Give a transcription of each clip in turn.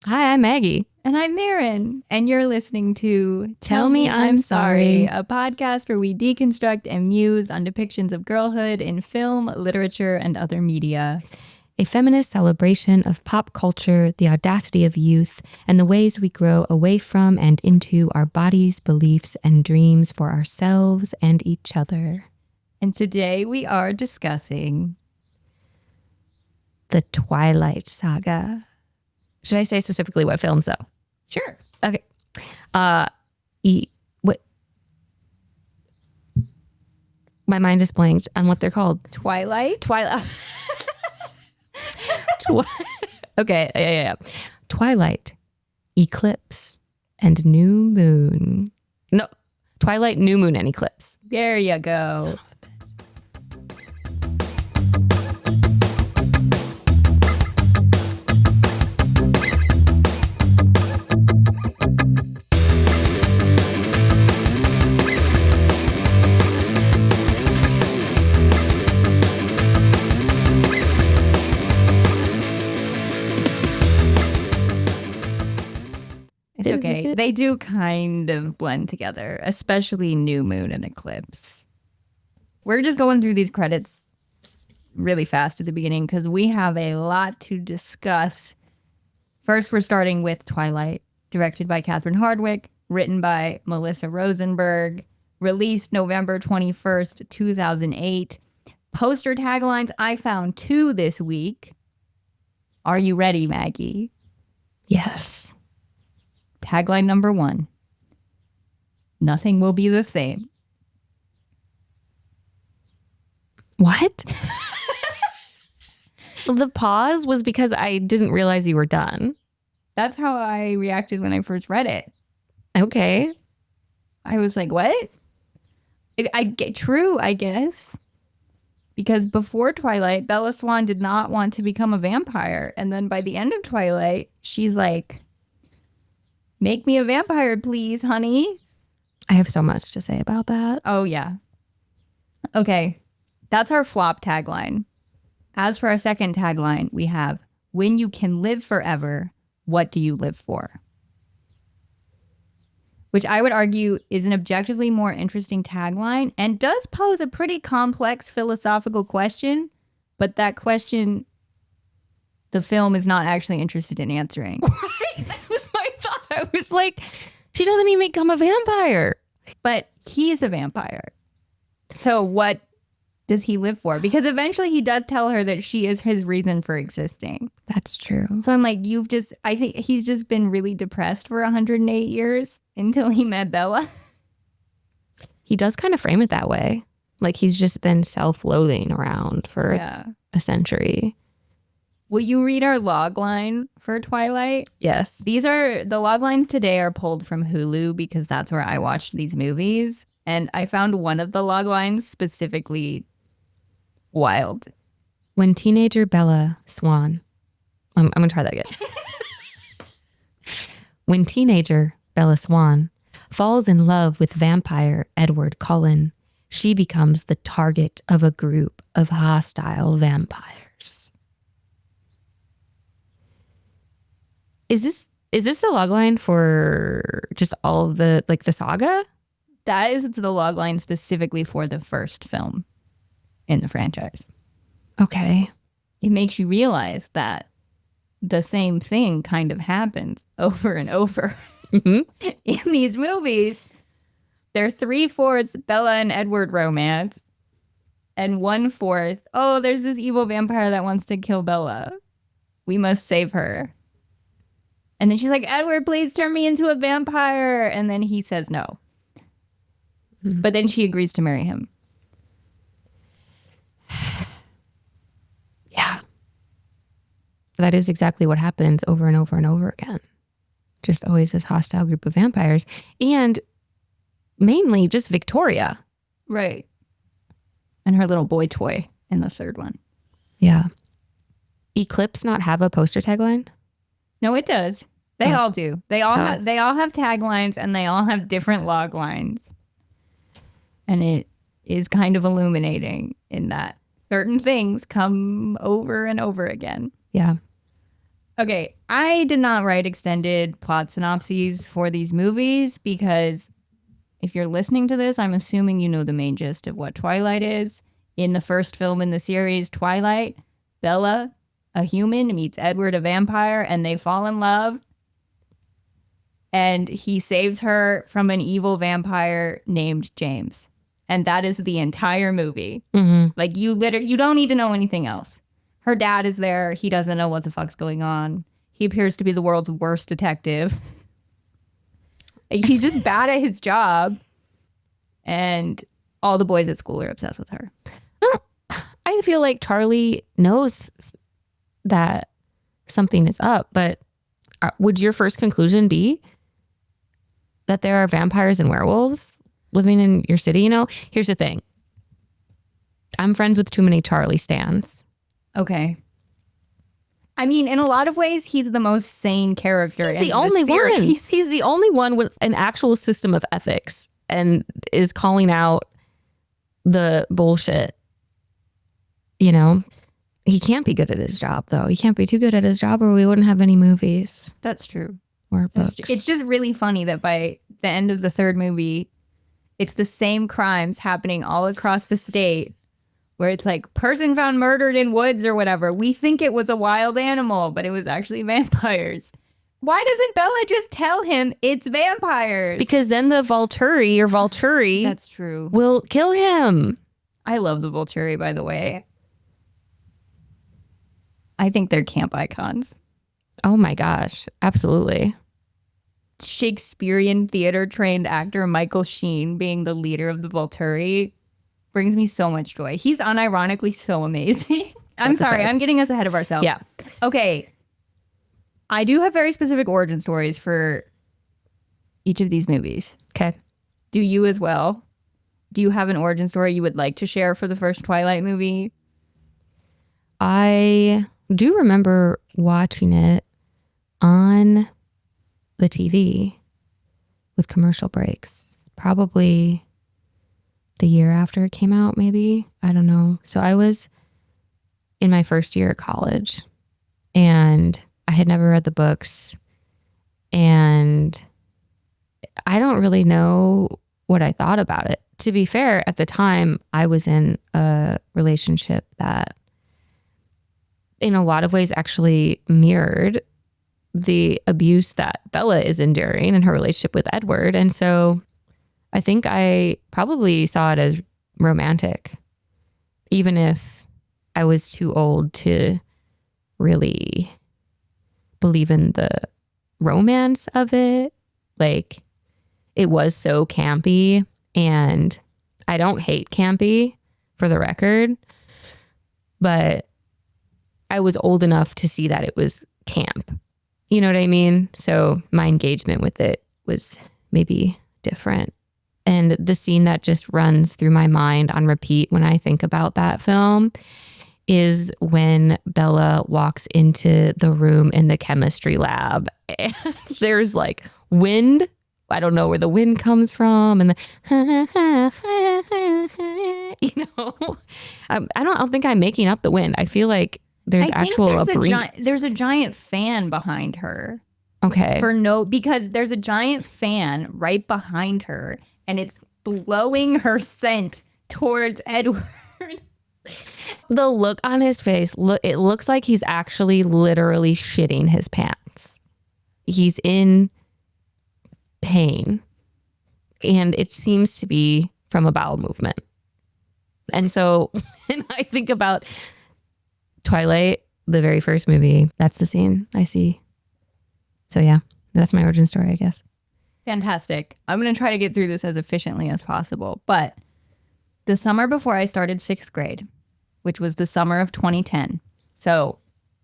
Hi, I'm Maggie. And I'm Marin, and you're listening to Tell Me I'm Sorry, a podcast where we deconstruct and muse on depictions of girlhood in film, literature, and other media. A feminist celebration of pop culture, the audacity of youth, and the ways we grow away from and into our bodies, beliefs, and dreams for ourselves and each other. And today we are discussing the Twilight Saga. Should I say specifically what films, though? Sure. Okay. What? My mind is blanked on what they're called. Twilight? Okay. Yeah. Twilight, Eclipse, and New Moon. No. Twilight, New Moon, and Eclipse. There you go. It's okay. They do kind of blend together, especially New Moon and Eclipse. We're just going through these credits really fast at the beginning because we have a lot to discuss. First, we're starting with Twilight, directed by Catherine Hardwicke, written by Melissa Rosenberg, released November 21st, 2008. Poster taglines, I found 2 this week. Are you ready, Maggie? Yes. Tagline number 1. Nothing will be the same. What? The pause was because I didn't realize you were done. That's how I reacted when I first read it. Okay. I was like, what? I get true, I guess. Because before Twilight, Bella Swan did not want to become a vampire. And then by the end of Twilight, she's like, make me a vampire, please, honey. I have so much to say about that. Oh, yeah. Okay. That's our flop tagline. As for our second tagline, we have, when you can live forever, what do you live for? Which I would argue is an objectively more interesting tagline and does pose a pretty complex philosophical question. But that question, the film is not actually interested in answering. Right? That was my thought. I was like, she doesn't even become a vampire. But he's a vampire. So what does he live for? Because eventually he does tell her that she is his reason for existing. That's true. So I'm like, I think he's just been really depressed for 108 years until he met Bella. He does kind of frame it that way. Like he's just been self-loathing around for a century. Will you read our log line for Twilight? Yes. The log lines today are pulled from Hulu because that's where I watched these movies. And I found one of the log lines specifically wild. When teenager Bella Swan, I'm going to try that again. When teenager Bella Swan falls in love with vampire Edward Cullen, she becomes the target of a group of hostile vampires. Is this a logline for just all of the saga? That is the logline specifically for the first film in the franchise. Okay. It makes you realize that the same thing kind of happens over and over in these movies. They're 3/4 Bella and Edward romance, and 1/4, oh, there's this evil vampire that wants to kill Bella. We must save her. And then she's like, Edward, please turn me into a vampire. And then he says no. But then she agrees to marry him. Yeah. That is exactly what happens over and over and over again. Just always this hostile group of vampires. And mainly just Victoria. Right. And her little boy toy in the third one. Yeah. Eclipse not have a poster tagline? No, it does. They all do. They all have taglines and they all have different log lines. And it is kind of illuminating in that certain things come over and over again. Yeah. Okay, I did not write extended plot synopses for these movies because if you're listening to this, I'm assuming you know the main gist of what Twilight is. In the first film in the series, Twilight, Bella, a human, meets Edward, a vampire, and they fall in love. And he saves her from an evil vampire named James. And that is the entire movie. Mm-hmm. Like, you don't need to know anything else. Her dad is there. He doesn't know what the fuck's going on. He appears to be the world's worst detective. He's just bad at his job. And all the boys at school are obsessed with her. I feel like Charlie knows that something is up, but would your first conclusion be that there are vampires and werewolves living in your city? You know, here's the thing. I'm friends with too many Charlie stans. Okay. I mean, in a lot of ways, he's the most sane character. He's the only one. He's the only one with an actual system of ethics and is calling out the bullshit. You know, he can't be good at his job, though. He can't be too good at his job or we wouldn't have any movies. That's true. Or books. It's just really funny that by the end of the third movie, it's the same crimes happening all across the state where it's like person found murdered in woods or whatever. We think it was a wild animal, but it was actually vampires. Why doesn't Bella just tell him it's vampires? Because then the Volturi That's true. will kill him. I love the Volturi, by the way. I think they're camp icons. Oh my gosh. Absolutely. Shakespearean theater trained actor Michael Sheen being the leader of the Volturi brings me so much joy. He's unironically so amazing. I'm sorry, I'm getting us ahead of ourselves. Yeah. Okay. I do have very specific origin stories for each of these movies. Okay. Do you as well? Do you have an origin story you would like to share for the first Twilight movie? I do remember watching it on the TV with commercial breaks, probably the year after it came out, maybe. I don't know. So I was in my first year at college and I had never read the books and I don't really know what I thought about it. To be fair, at the time, I was in a relationship that in a lot of ways actually mirrored the abuse that Bella is enduring in her relationship with Edward. And so I think I probably saw it as romantic, even if I was too old to really believe in the romance of it. Like, it was so campy, and I don't hate campy, for the record, but I was old enough to see that it was camp. You know what I mean? So my engagement with it was maybe different. And the scene that just runs through my mind on repeat when I think about that film is when Bella walks into the room in the chemistry lab and there's like wind. I don't know where the wind comes from. And I don't think I'm making up the wind. I feel like there's there's a giant fan behind her. Okay. Because there's a giant fan right behind her and it's blowing her scent towards Edward. The look on his face, it looks like he's actually literally shitting his pants. He's in pain. And it seems to be from a bowel movement. And so when I think about Twilight, the very first movie, that's the scene I see. So yeah, that's my origin story, I guess. Fantastic. I'm going to try to get through this as efficiently as possible. But the summer before I started 6th grade, which was the summer of 2010. So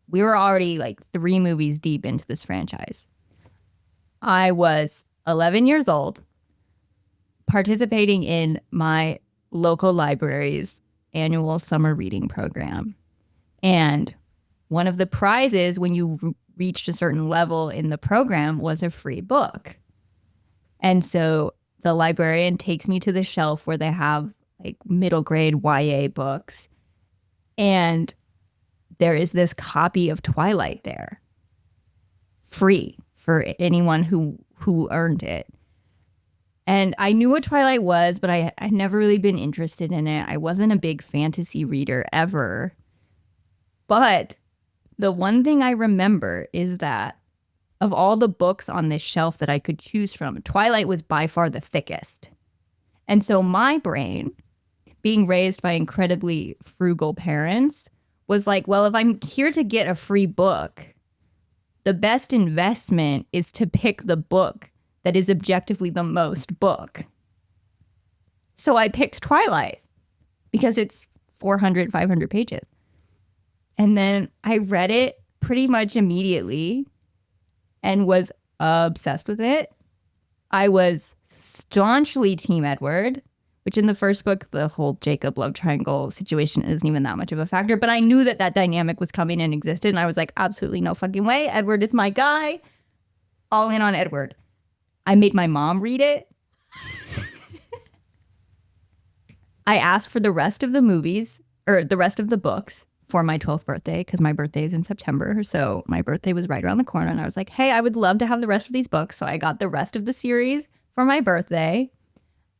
we were already like 3 movies deep into this franchise. I was 11 years old, participating in my local library's annual summer reading program. And one of the prizes when you reached a certain level in the program was a free book. And so the librarian takes me to the shelf where they have like middle grade YA books. And there is this copy of Twilight there. free for anyone who earned it. And I knew what Twilight was, but I never really been interested in it. I wasn't a big fantasy reader ever. But the one thing I remember is that of all the books on this shelf that I could choose from, Twilight was by far the thickest. And so my brain, being raised by incredibly frugal parents, was like, well, if I'm here to get a free book, the best investment is to pick the book that is objectively the most book. So I picked Twilight because it's 400, 500 pages. And then I read it pretty much immediately and was obsessed with it. I was staunchly Team Edward, which in the first book, the whole Jacob love triangle situation isn't even that much of a factor. But I knew that that dynamic was coming and existed. And I was like, absolutely no fucking way. Edward is my guy. All in on Edward. I made my mom read it. I asked for the rest of the movies or the rest of the books for my 12th birthday because my birthday is in September. So my birthday was right around the corner. And I was like, hey, I would love to have the rest of these books. So I got the rest of the series for my birthday.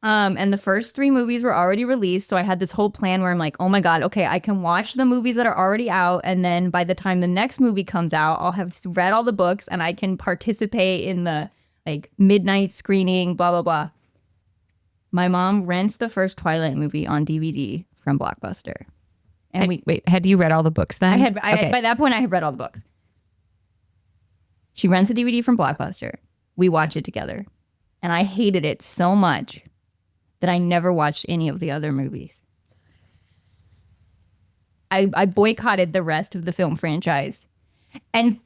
And the first 3 movies were already released. So I had this whole plan where I'm like, oh my God, okay, I can watch the movies that are already out. And then by the time the next movie comes out, I'll have read all the books and I can participate in the like midnight screening, blah, blah, blah. My mom rents the first Twilight movie on DVD from Blockbuster. And wait, had you read all the books then? By that point, I had read all the books. She rents a DVD from Blockbuster. We watch it together. And I hated it so much that I never watched any of the other movies. I boycotted the rest of the film franchise. And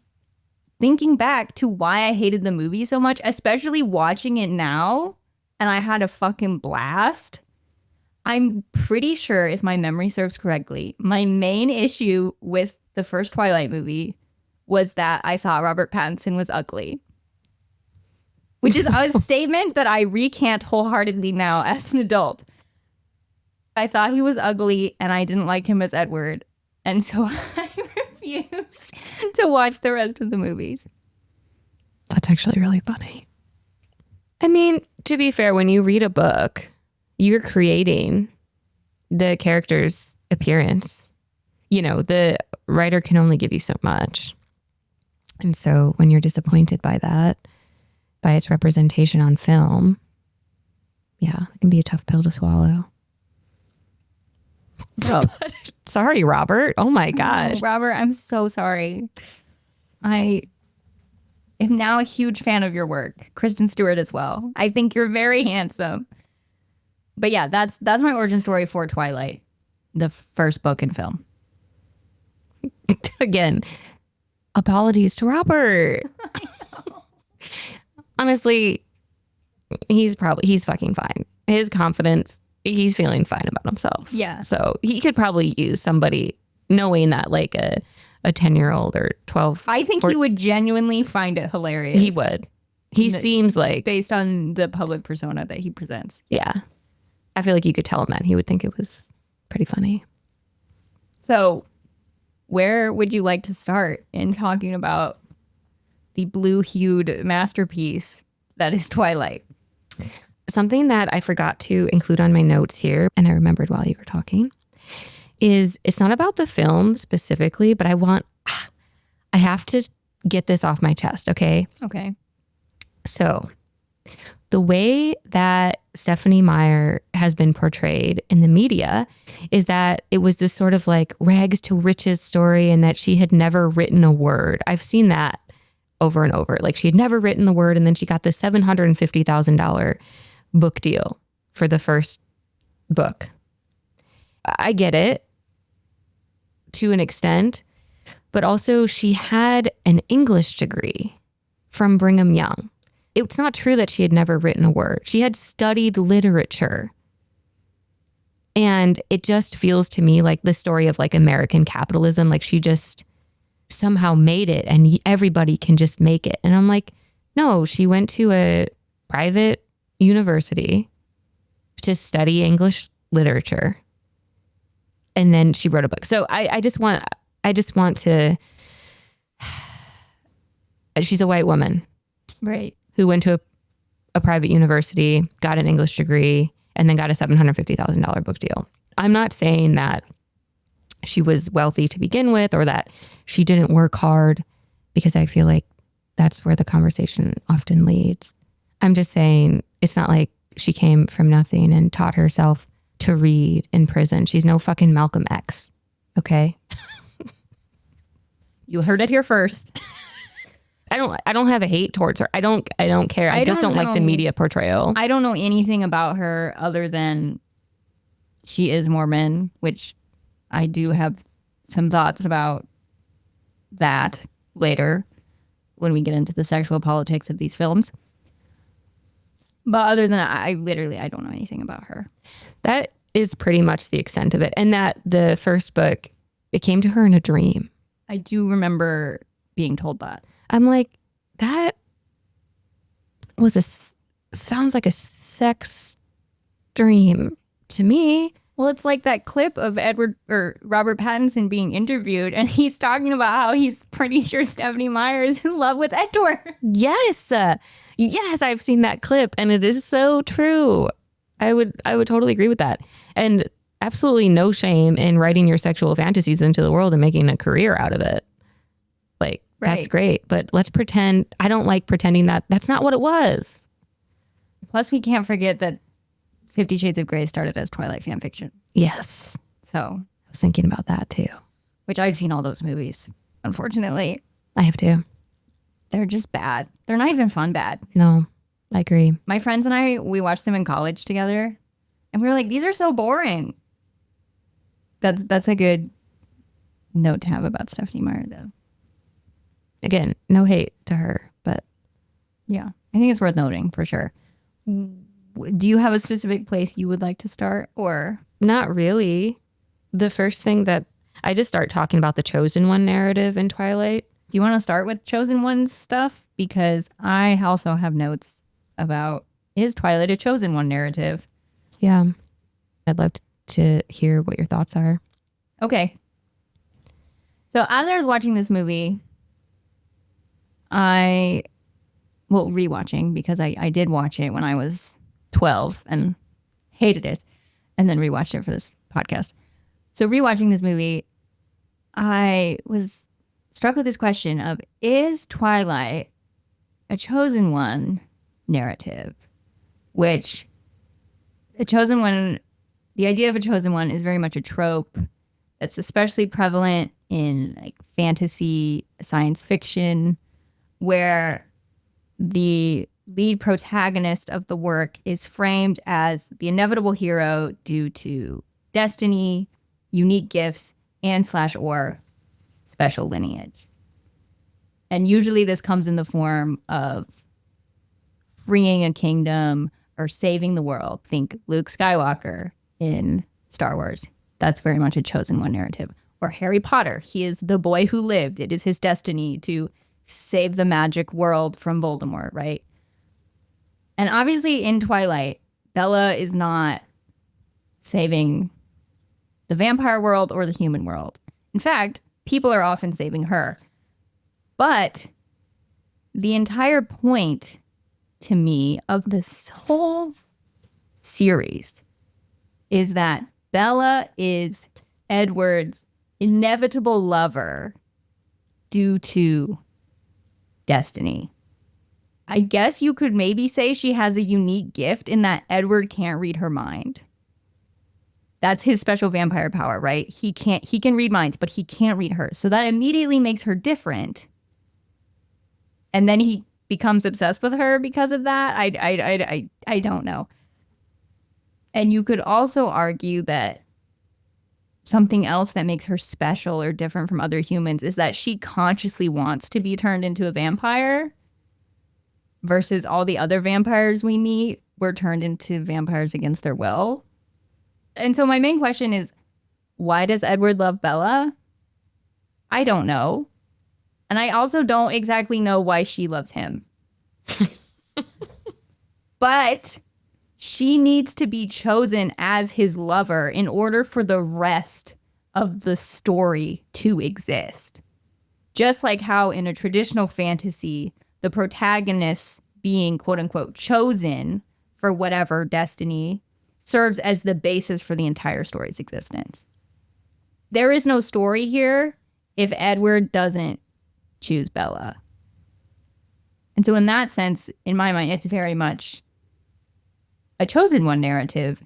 thinking back to why I hated the movie so much, especially watching it now, and I had a fucking blast, I'm pretty sure, if my memory serves correctly, my main issue with the first Twilight movie was that I thought Robert Pattinson was ugly. Which is a statement that I recant wholeheartedly now as an adult. I thought he was ugly and I didn't like him as Edward. And so I refused to watch the rest of the movies. That's actually really funny. I mean, to be fair, when you read a book, you're creating the character's appearance. You know, the writer can only give you so much. And so when you're disappointed by that, by its representation on film, yeah, it can be a tough pill to swallow. So, sorry, Robert. Oh my gosh. Oh, Robert, I'm so sorry. I am now a huge fan of your work. Kristen Stewart as well. I think you're very handsome. But yeah, that's my origin story for Twilight, the first book and film. Again, apologies to Robert. Honestly, he's fucking fine. His confidence, he's feeling fine about himself. Yeah. So he could probably use somebody knowing that like a 10-year-old or 12. I think he would genuinely find it hilarious. He would. He seems like, based on the public persona that he presents. Yeah. I feel like you could tell him that. He would think it was pretty funny. So where would you like to start in talking about the blue-hued masterpiece that is Twilight? Something that I forgot to include on my notes here, and I remembered while you were talking, is it's not about the film specifically, but I have to get this off my chest, okay? Okay. So the way that Stephenie Meyer has been portrayed in the media is that it was this sort of like rags to riches story and that she had never written a word. I've seen that over and over. Like she had never written the word and then she got this $750,000 book deal for the first book. I get it to an extent, but also she had an English degree from Brigham Young. It's not true that she had never written a word. She had studied literature. And it just feels to me like the story of like American capitalism. Like she just somehow made it and everybody can just make it. And I'm like, no, she went to a private university to study English literature. And then she wrote a book. So I just want to She's a white woman Right. who went to a private university, got an English degree, and then got a $750,000 book deal. I'm not saying that she was wealthy to begin with or that she didn't work hard, because I feel like that's where the conversation often leads. I'm just saying it's not like she came from nothing and taught herself to read in prison. She's no fucking Malcolm X. Okay? You heard it here first. I don't have a hate towards her. I don't care. I just don't like the media portrayal. I don't know anything about her other than she is Mormon, which I do have some thoughts about that later when we get into the sexual politics of these films. But other than that, I don't know anything about her. That is pretty much the extent of it. And that the first book, it came to her in a dream. I do remember being told that. I'm like, that sounds like a sex dream to me. Well, it's like that clip of Robert Pattinson being interviewed, and he's talking about how he's pretty sure Stephenie Meyer is in love with Edward. Yes. Yes, I've seen that clip, and it is so true. I would totally agree with that. And absolutely no shame in writing your sexual fantasies into the world and making a career out of it. Like, right. That's great. But let's pretend. I don't like pretending that that's not what it was. Plus, we can't forget that 50 Shades of Grey started as Twilight fan fiction. Yes. So I was thinking about that too. Which I've seen all those movies, unfortunately. I have too. They're just bad. They're not even fun bad. No, I agree. My friends and we watched them in college together, and we were like, these are so boring. That's a good note to have about Stephenie Meyer, though. Again, no hate to her, but yeah, I think it's worth noting for sure. Do you have a specific place you would like to start, or? Not really. The first thing that I just start talking about the Chosen One narrative in Twilight. Do you want to start with Chosen One stuff? Because I also have notes about, is Twilight a Chosen One narrative? Yeah. I'd love to hear what your thoughts are. Okay. So as I was watching this movie, rewatching, because I did watch it when I was 12 and hated it, and then rewatched it for this podcast. So rewatching this movie, I was struck with this question of, is Twilight a Chosen One narrative? Which the idea of a chosen one is very much a trope that's especially prevalent in like fantasy, science fiction, where the lead protagonist of the work is framed as the inevitable hero due to destiny, unique gifts, and/or special lineage. And usually this comes in the form of freeing a kingdom or saving the world. Think Luke Skywalker in Star Wars. That's very much a chosen one narrative. Or Harry Potter. He is the boy who lived. It is his destiny to save the magic world from Voldemort, right? And obviously in Twilight, Bella is not saving the vampire world or the human world. In fact, people are often saving her. But the entire point to me of this whole series is that Bella is Edward's inevitable lover due to destiny. I guess you could maybe say she has a unique gift in that Edward can't read her mind. That's his special vampire power, right? He can read minds, but he can't read hers. So that immediately makes her different. And then he becomes obsessed with her because of that. I don't know. And you could also argue that something else that makes her special or different from other humans is that she consciously wants to be turned into a vampire, versus all the other vampires we meet were turned into vampires against their will. And so my main question is, why does Edward love Bella? I don't know. And I also don't exactly know why she loves him. But she needs to be chosen as his lover in order for the rest of the story to exist. Just like how in a traditional fantasy, the protagonist being quote unquote chosen for whatever destiny serves as the basis for the entire story's existence. There is no story here if Edward doesn't choose Bella. And so in that sense, in my mind, it's very much a chosen one narrative,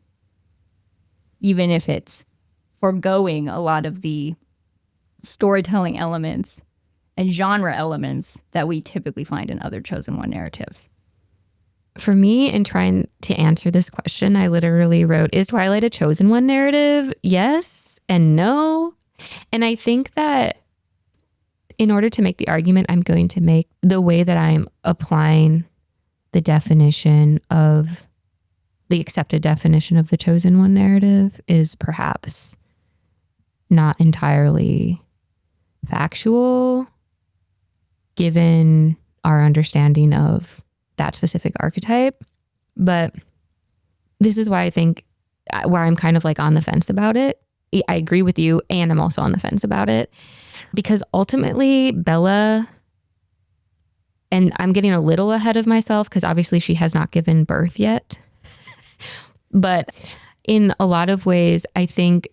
even if it's foregoing a lot of the storytelling elements and genre elements that we typically find in other chosen one narratives. For me, in trying to answer this question, I literally wrote, is Twilight a chosen one narrative? Yes and no. And I think that in order to make the argument I'm going to make, the way that I'm applying the definition of the accepted definition of the chosen one narrative is perhaps not entirely factual, given our understanding of that specific archetype. But this is why I think where I'm kind of like on the fence about it. I agree with you, and I'm also on the fence about it, because ultimately Bella, and I'm getting a little ahead of myself because obviously she has not given birth yet. But in a lot of ways, I think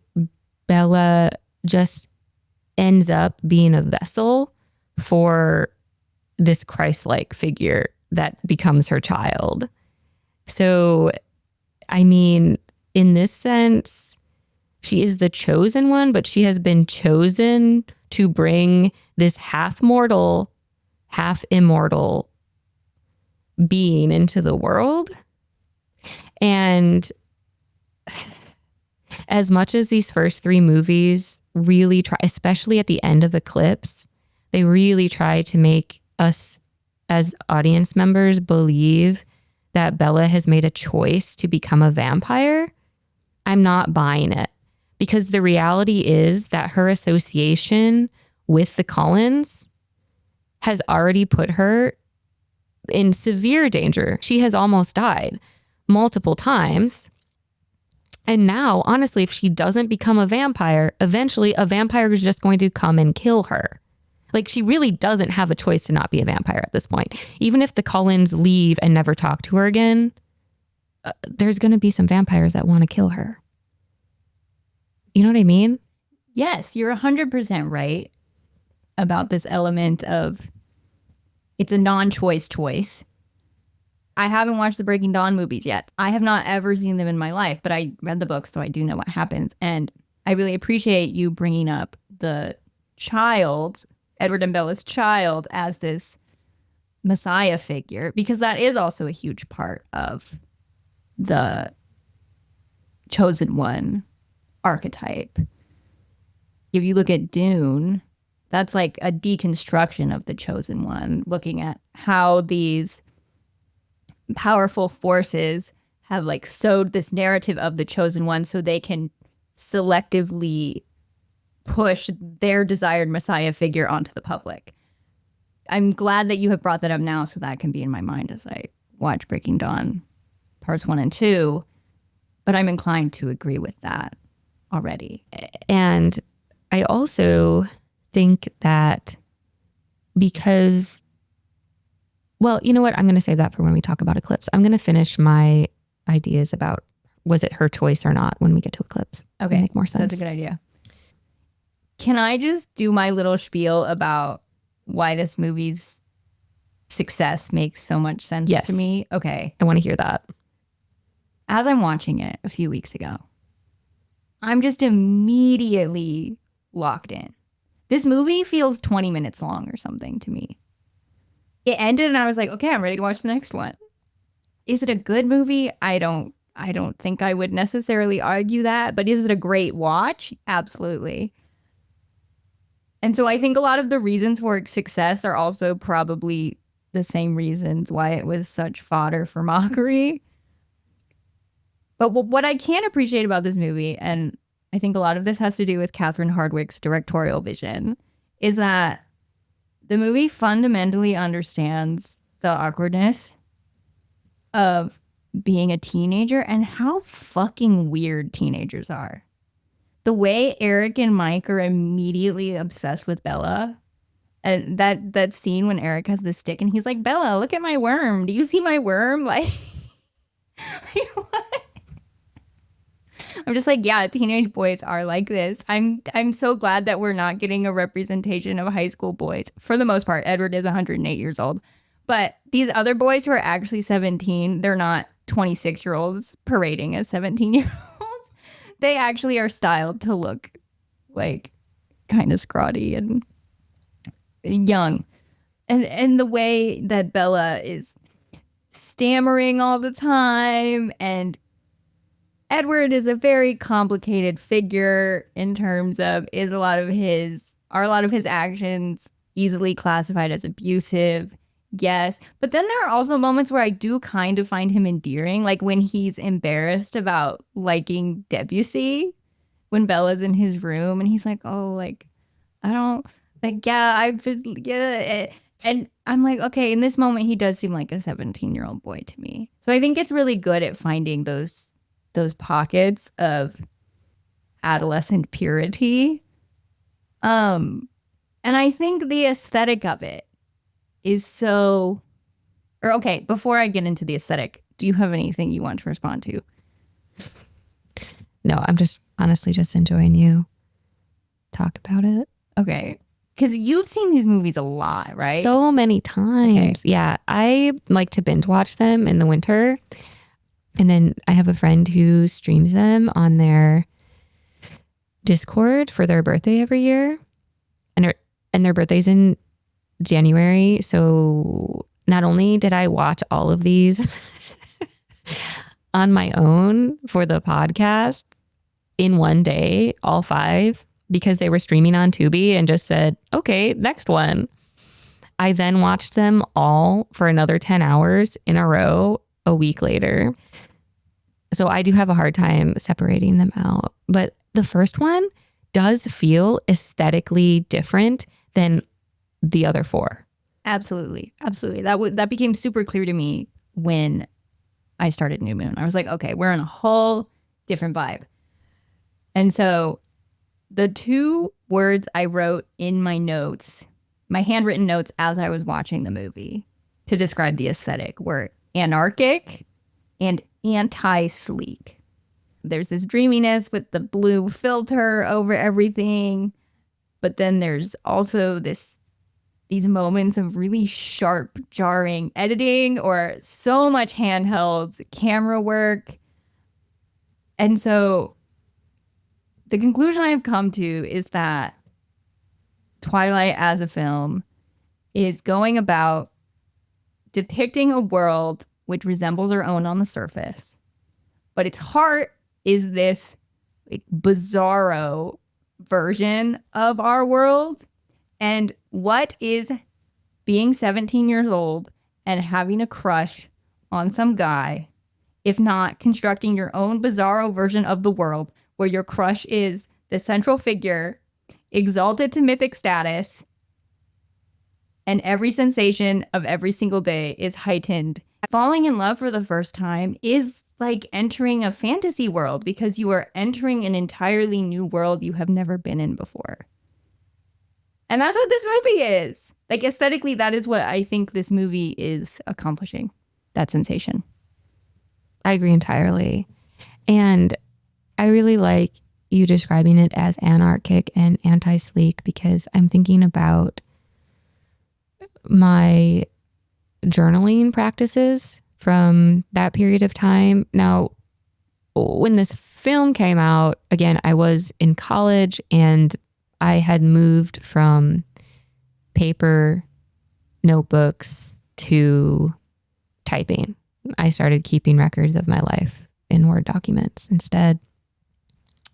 Bella just ends up being a vessel for this Christ-like figure that becomes her child. So, I mean, in this sense, she is the chosen one, but she has been chosen to bring this half mortal, half immortal being into the world. And as much as these first three movies really try, especially at the end of Eclipse, they really try to make us as audience members believe that Bella has made a choice to become a vampire, I'm not buying it. Because the reality is that her association with the Cullens has already put her in severe danger. She has almost died multiple times. And now, honestly, if she doesn't become a vampire, eventually a vampire is just going to come and kill her. Like, she really doesn't have a choice to not be a vampire at this point. Even if the Cullens leave and never talk to her again, there's going to be some vampires that want to kill her. You know what I mean? Yes, you're 100% right about this element of it's a non-choice choice. I haven't watched the Breaking Dawn movies yet. I have not ever seen them in my life, but I read the books, so I do know what happens. And I really appreciate you bringing up the child, Edward and Bella's child, as this messiah figure, because that is also a huge part of the chosen one archetype. If you look at Dune, that's like a deconstruction of the chosen one, looking at how these powerful forces have like sewed this narrative of the chosen one so they can selectively push their desired messiah figure onto the public. I'm glad that you have brought that up now so that can be in my mind as I watch Breaking Dawn parts 1 and 2, but I'm inclined to agree with that already. And I also think that because, well, you know what? I'm going to save that for when we talk about Eclipse. I'm going to finish my ideas about was it her choice or not when we get to Eclipse. Okay. It'll make more sense. That's a good idea. Can I just do my little spiel about why this movie's success makes so much sense to me? Okay. I want to hear that. As I'm watching it a few weeks ago, I'm just immediately locked in. This movie feels 20 minutes long or something to me. It ended and I was like, okay, I'm ready to watch the next one. Is it a good movie? I don't think I would necessarily argue that, but is it a great watch? Absolutely. And so I think a lot of the reasons for its success are also probably the same reasons why it was such fodder for mockery. But what I can appreciate about this movie, and I think a lot of this has to do with Catherine Hardwicke's directorial vision, is that the movie fundamentally understands the awkwardness of being a teenager and how fucking weird teenagers are. The way Eric and Mike are immediately obsessed with Bella And that scene when Eric has the stick and he's like, Bella, look at my worm. Do you see my worm? Like what? I'm just like, yeah, teenage boys are like this. I'm so glad that we're not getting a representation of high school boys. For the most part, Edward is 108 years old. But these other boys who are actually 17, they're not 26-year-olds parading as 17-year-olds. They actually are styled to look like kind of scrawny and young. And the way that Bella is stammering all the time, and Edward is a very complicated figure in terms of are a lot of his actions easily classified as abusive? Yes. But then there are also moments where I do kind of find him endearing, like when he's embarrassed about liking Debussy, when Bella's in his room and he's like, oh, like, I don't, like, yeah, I've been, yeah. And I'm like, okay, in this moment, he does seem like a 17-year-old boy to me. So I think it's really good at finding those pockets of adolescent purity. And I think the aesthetic of it is so, or okay, before I get into the aesthetic, do you have anything you want to respond to? No, I'm just honestly just enjoying you talk about it. Okay. Because you've seen these movies a lot, right? So many times. Okay. Yeah. I like to binge watch them in the winter. And then I have a friend who streams them on their Discord for their birthday every year. And their birthday's in January. So not only did I watch all of these on my own for the podcast in one day, all 5, because they were streaming on Tubi and just said, okay, next one. I then watched them all for another 10 hours in a row a week later. So I do have a hard time separating them out. But the first one does feel aesthetically different than the other 4. Absolutely. Absolutely. That became super clear to me when I started New Moon. I was like, okay, we're in a whole different vibe. And so the 2 words I wrote in my notes, my handwritten notes as I was watching the movie to describe the aesthetic were anarchic and anti-sleek. There's this dreaminess with the blue filter over everything, but then there's also these moments of really sharp, jarring editing or so much handheld camera work. And so the conclusion I've come to is that Twilight as a film is going about depicting a world which resembles our own on the surface, but its heart is this like bizarro version of our world. And what is being 17 years old and having a crush on some guy, if not constructing your own bizarro version of the world where your crush is the central figure, exalted to mythic status, and every sensation of every single day is heightened. Falling in love for the first time is like entering a fantasy world because you are entering an entirely new world you have never been in before. And that's what this movie is. Like aesthetically, that is what I think this movie is accomplishing. That sensation. I agree entirely. And I really like you describing it as anarchic and anti-sleek because I'm thinking about my journaling practices from that period of time. Now, when this film came out, again, I was in college and I had moved from paper notebooks to typing. I started keeping records of my life in Word documents instead.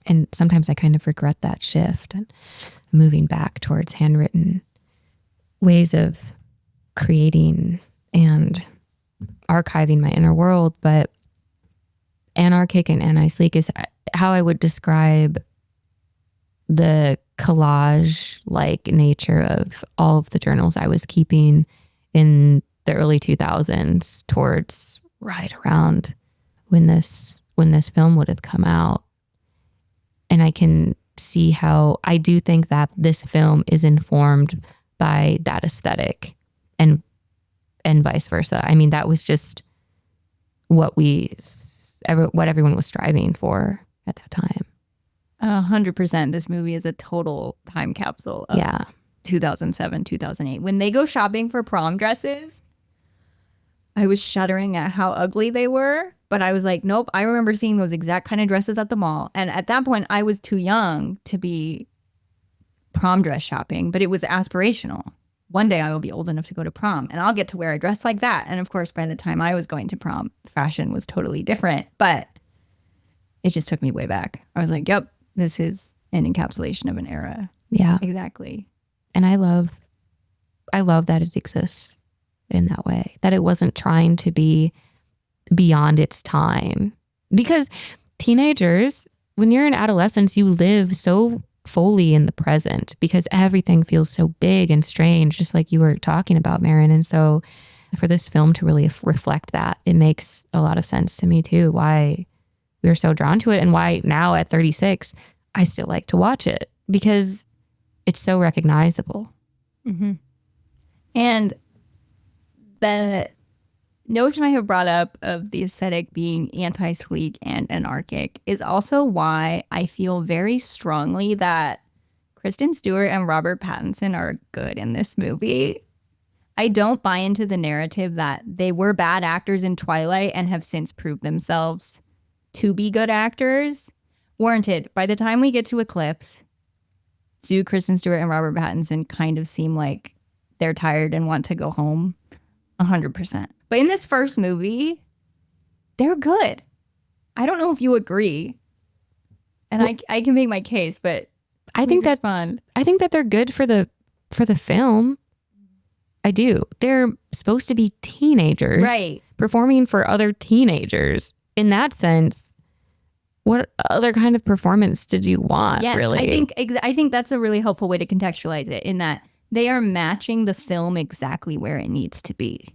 And sometimes I kind of regret that shift and moving back towards handwritten ways of creating and archiving my inner world. But anarchic and anti-sleek is how I would describe the collage-like nature of all of the journals I was keeping in the early 2000s towards right around when this film would have come out. And I can see how I do think that this film is informed by that aesthetic and vice versa. I mean, that was just what everyone was striving for at that time. 100%. This movie is a total time capsule of 2007, 2008. When they go shopping for prom dresses, I was shuddering at how ugly they were. But I was like, nope, I remember seeing those exact kind of dresses at the mall. And at that point, I was too young to be prom dress shopping, but it was aspirational. One day I will be old enough to go to prom and I'll get to wear a dress like that. And of course, by the time I was going to prom, fashion was totally different. But it just took me way back. I was like, yep, this is an encapsulation of an era. Yeah. Exactly. And I love that it exists in that way, that it wasn't trying to be beyond its time. Because teenagers, when you're in adolescence, you live so fully in the present because everything feels so big and strange, just like you were talking about, Marin. And so for this film to really reflect that, it makes a lot of sense to me too, why we were so drawn to it and why now at 36, I still like to watch it because it's so recognizable. Mm-hmm. And the notion I have brought up of the aesthetic being anti-sleek and anarchic is also why I feel very strongly that Kristen Stewart and Robert Pattinson are good in this movie. I don't buy into the narrative that they were bad actors in Twilight and have since proved themselves to be good actors. Warranted. By the time we get to Eclipse, Kristen Stewart and Robert Pattinson kind of seem like they're tired and want to go home. 100%. But in this first movie, they're good. I don't know if you agree. And well, I can make my case, but I think that they're good for the film. I do. They're supposed to be teenagers, right? Performing for other teenagers. In that sense, what other kind of performance did you want? Yes, really? I think that's a really helpful way to contextualize it, in that they are matching the film exactly where it needs to be.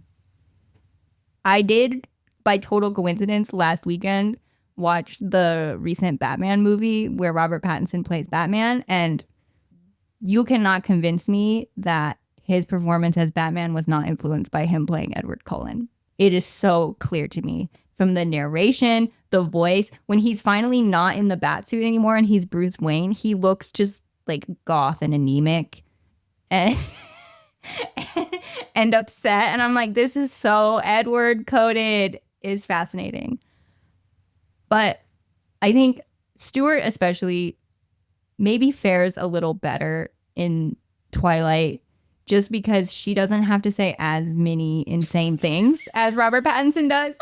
I did, by total coincidence, last weekend, watch the recent Batman movie where Robert Pattinson plays Batman, and you cannot convince me that his performance as Batman was not influenced by him playing Edward Cullen. It is so clear to me. From the narration, the voice, when he's finally not in the Batsuit anymore and he's Bruce Wayne, he looks just like goth and anemic and and upset. And I'm like, this is so Edward coded. Is fascinating. But I think Stewart especially maybe fares a little better in Twilight just because she doesn't have to say as many insane things as Robert Pattinson does.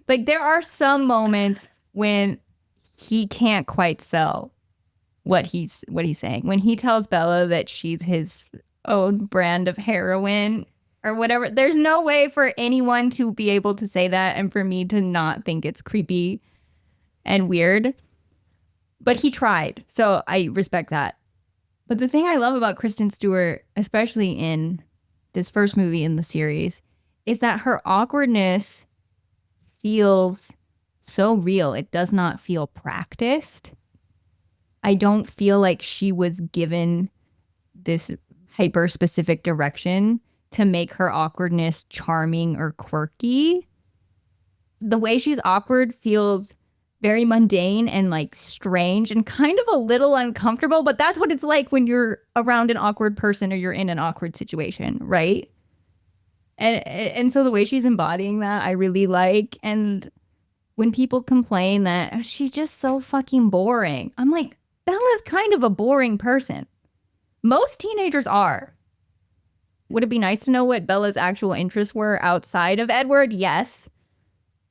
Like, there are some moments when he can't quite sell what he's saying. When he tells Bella that she's his own brand of heroin or whatever, there's no way for anyone to be able to say that and for me to not think it's creepy and weird. But he tried, so I respect that. But the thing I love about Kristen Stewart, especially in this first movie in the series, is that her awkwardness feels so real. It does not feel practiced. I don't feel like she was given this hyper specific direction to make her awkwardness charming or quirky. The way she's awkward feels very mundane and like strange and kind of a little uncomfortable, but that's what it's like when you're around an awkward person or you're in an awkward situation, right? And so the way she's embodying that, I really like. And when people complain that she's just so fucking boring, I'm like, Bella's kind of a boring person. Most teenagers are. Would it be nice to know what Bella's actual interests were outside of Edward? Yes.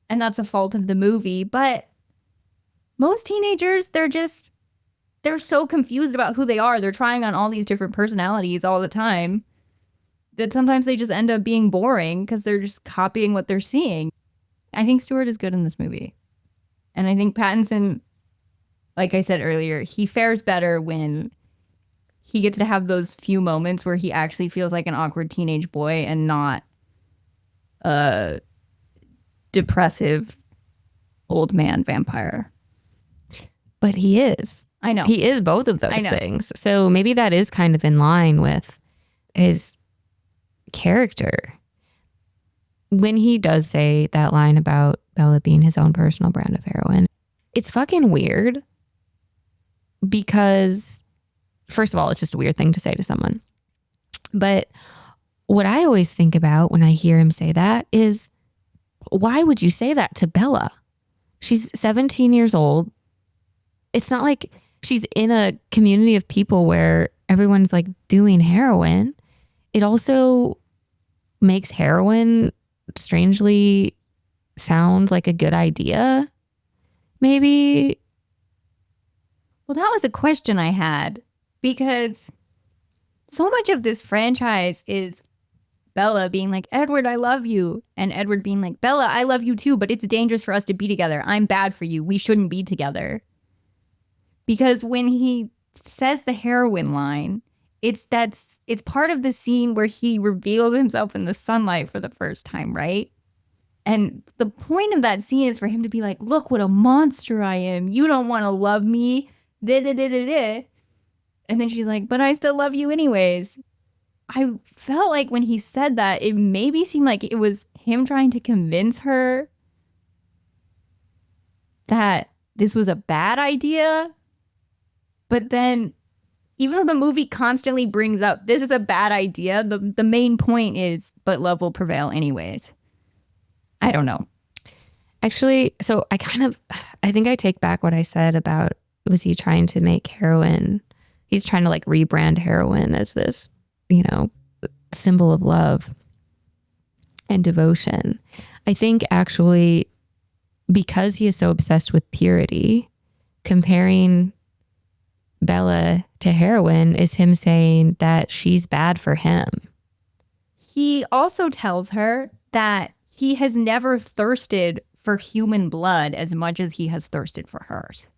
And that's a fault of the movie. But most teenagers, they're so confused about who they are. They're trying on all these different personalities all the time that sometimes they just end up being boring because they're just copying what they're seeing. I think Stewart is good in this movie. And I think Pattinson, like I said earlier, he fares better when he gets to have those few moments where he actually feels like an awkward teenage boy and not a depressive old man vampire. But he is. I know. He is both of those things. So maybe that is kind of in line with his character. When he does say that line about Bella being his own personal brand of heroin, it's fucking weird because, first of all, it's just a weird thing to say to someone. But what I always think about when I hear him say that is, why would you say that to Bella? She's 17 years old. It's not like she's in a community of people where everyone's like doing heroin. It also makes heroin strangely sound like a good idea. Maybe. Well, that was a question I had, because so much of this franchise is Bella being like, Edward, I love you. And Edward being like, Bella, I love you too, but it's dangerous for us to be together. I'm bad for you. We shouldn't be together. Because when he says the heroin line, it's part of the scene where he reveals himself in the sunlight for the first time, right? And the point of that scene is for him to be like, look what a monster I am. You don't want to love me. And then she's like, but I still love you anyways. I felt like when he said that, it maybe seemed like it was him trying to convince her that this was a bad idea. But then, even though the movie constantly brings up this is a bad idea, the main point is, but love will prevail anyways. I don't know. Actually, so I think I take back what I said about, was he trying to make heroin? He's trying to like rebrand heroin as this, symbol of love and devotion. I think actually, because he is so obsessed with purity, comparing Bella to heroin is him saying that she's bad for him. He also tells her that he has never thirsted for human blood as much as he has thirsted for hers.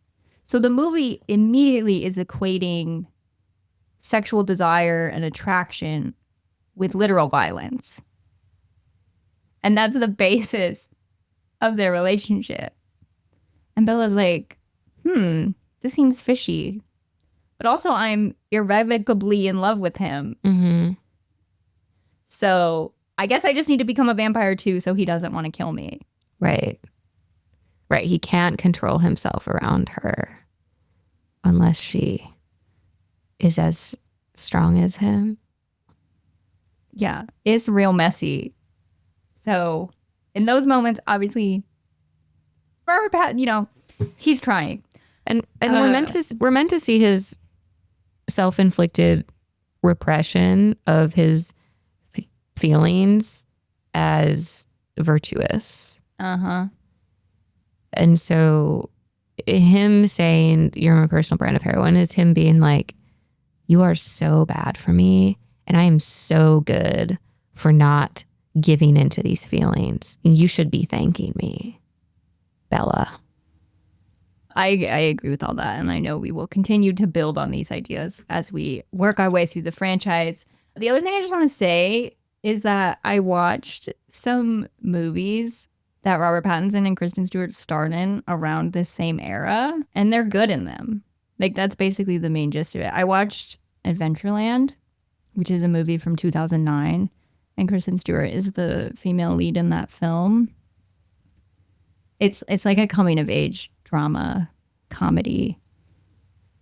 So the movie immediately is equating sexual desire and attraction with literal violence. And that's the basis of their relationship. And Bella's like, this seems fishy. But also I'm irrevocably in love with him. Mm-hmm. So I guess I just need to become a vampire too so he doesn't want to kill me. Right. He can't control himself around her unless she is as strong as him. Yeah, it's real messy. So in those moments, obviously, Robert Pattinson, he's trying. And we're meant to see his self-inflicted repression of his feelings as virtuous. And so him saying you're my personal brand of heroin is him being like, you are so bad for me and I am so good for not giving into these feelings. You should be thanking me, Bella. I agree with all that, and I know we will continue to build on these ideas as we work our way through the franchise. The other thing I just want to say is that I watched some movies that Robert Pattinson and Kristen Stewart starred in around this same era, and they're good in them. Like, that's basically the main gist of it. I watched Adventureland, which is a movie from 2009, and Kristen Stewart is the female lead in that film. It's like a coming-of-age drama comedy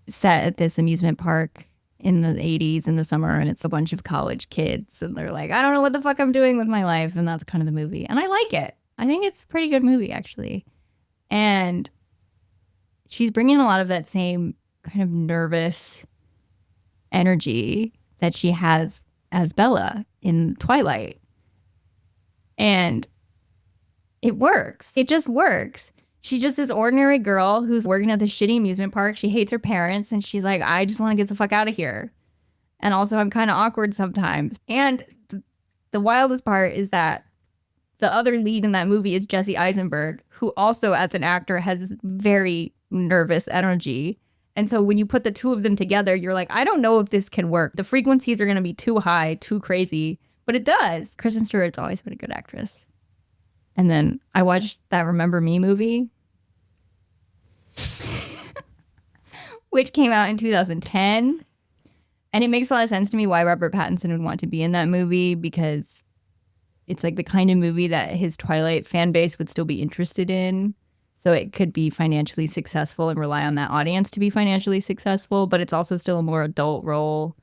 set at this amusement park in the 80s in the summer, and it's a bunch of college kids, and they're like, I don't know what the fuck I'm doing with my life, and that's kind of the movie. And I like it. I think it's a pretty good movie, actually. And she's bringing a lot of that same kind of nervous energy that she has as Bella in Twilight. And it works. It just works. She's just this ordinary girl who's working at this shitty amusement park. She hates her parents, and she's like, I just want to get the fuck out of here. And also, I'm kind of awkward sometimes. And the wildest part is that the other lead in that movie is Jesse Eisenberg, who also, as an actor, has very nervous energy. And so when you put the two of them together, you're like, I don't know if this can work. The frequencies are going to be too high, too crazy. But it does. Kristen Stewart's always been a good actress. And then I watched that Remember Me movie, which came out in 2010. And it makes a lot of sense to me why Robert Pattinson would want to be in that movie, because it's like the kind of movie that his Twilight fan base would still be interested in. So it could be financially successful and rely on that audience to be financially successful. But it's also still a more adult role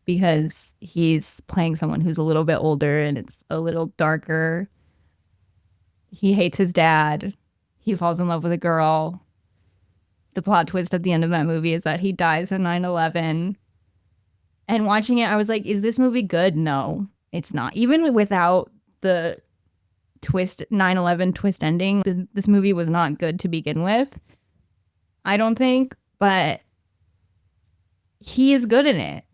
because he's playing someone who's a little bit older and it's a little darker. He hates his dad. He falls in love with a girl. The plot twist at the end of that movie is that he dies in 9/11. And watching it, I was like, is this movie good? No, it's not. Even without the twist, 9/11 twist ending, this movie was not good to begin with, I don't think. But he is good in it.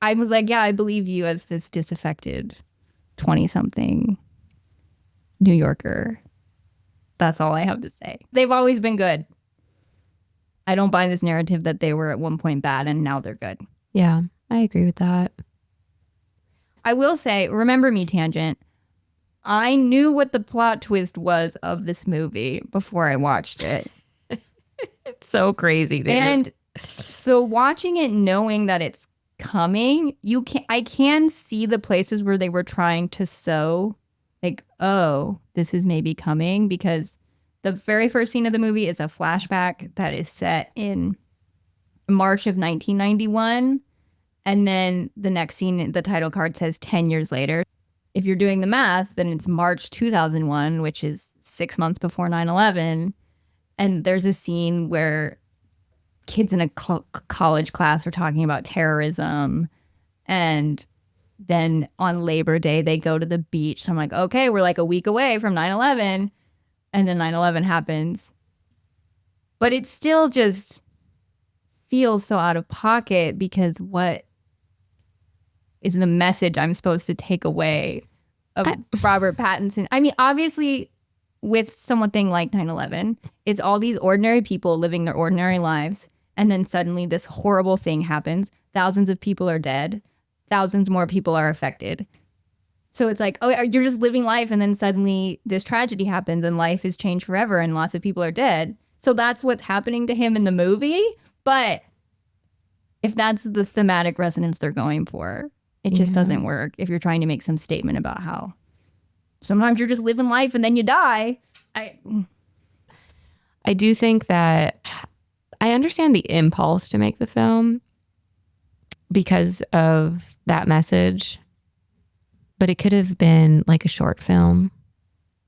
I was like, yeah, I believe you as this disaffected 20-something New Yorker. That's all I have to say. They've always been good. I don't buy this narrative that they were at one point bad and now they're good. Yeah, I agree with that. I will say, remember me tangent, I knew what the plot twist was of this movie before I watched it. It's so crazy, dude. And so watching it, knowing that it's coming, I can see the places where they were trying to sow, like, oh, this is maybe coming, because the very first scene of the movie is a flashback that is set in March of 1991. And then the next scene, the title card says 10 years later. If you're doing the math, then it's March 2001, which is 6 months before 9/11. And there's a scene where kids in a college class are talking about terrorism. And then on Labor Day, they go to the beach. So I'm like, okay, we're like a week away from 9/11. And then 9/11 happens. But it still just feels so out of pocket, because what is the message I'm supposed to take away of Robert Pattinson? I mean, obviously, with something like 9/11, it's all these ordinary people living their ordinary lives. And then suddenly this horrible thing happens. Thousands of people are dead. Thousands more people are affected. So it's like, oh, you're just living life, and then suddenly this tragedy happens and life is changed forever and lots of people are dead. So that's what's happening to him in the movie. But if that's the thematic resonance they're going for, it just doesn't work if you're trying to make some statement about how sometimes you're just living life and then you die. I do think that I understand the impulse to make the film because of that message. But it could have been like a short film.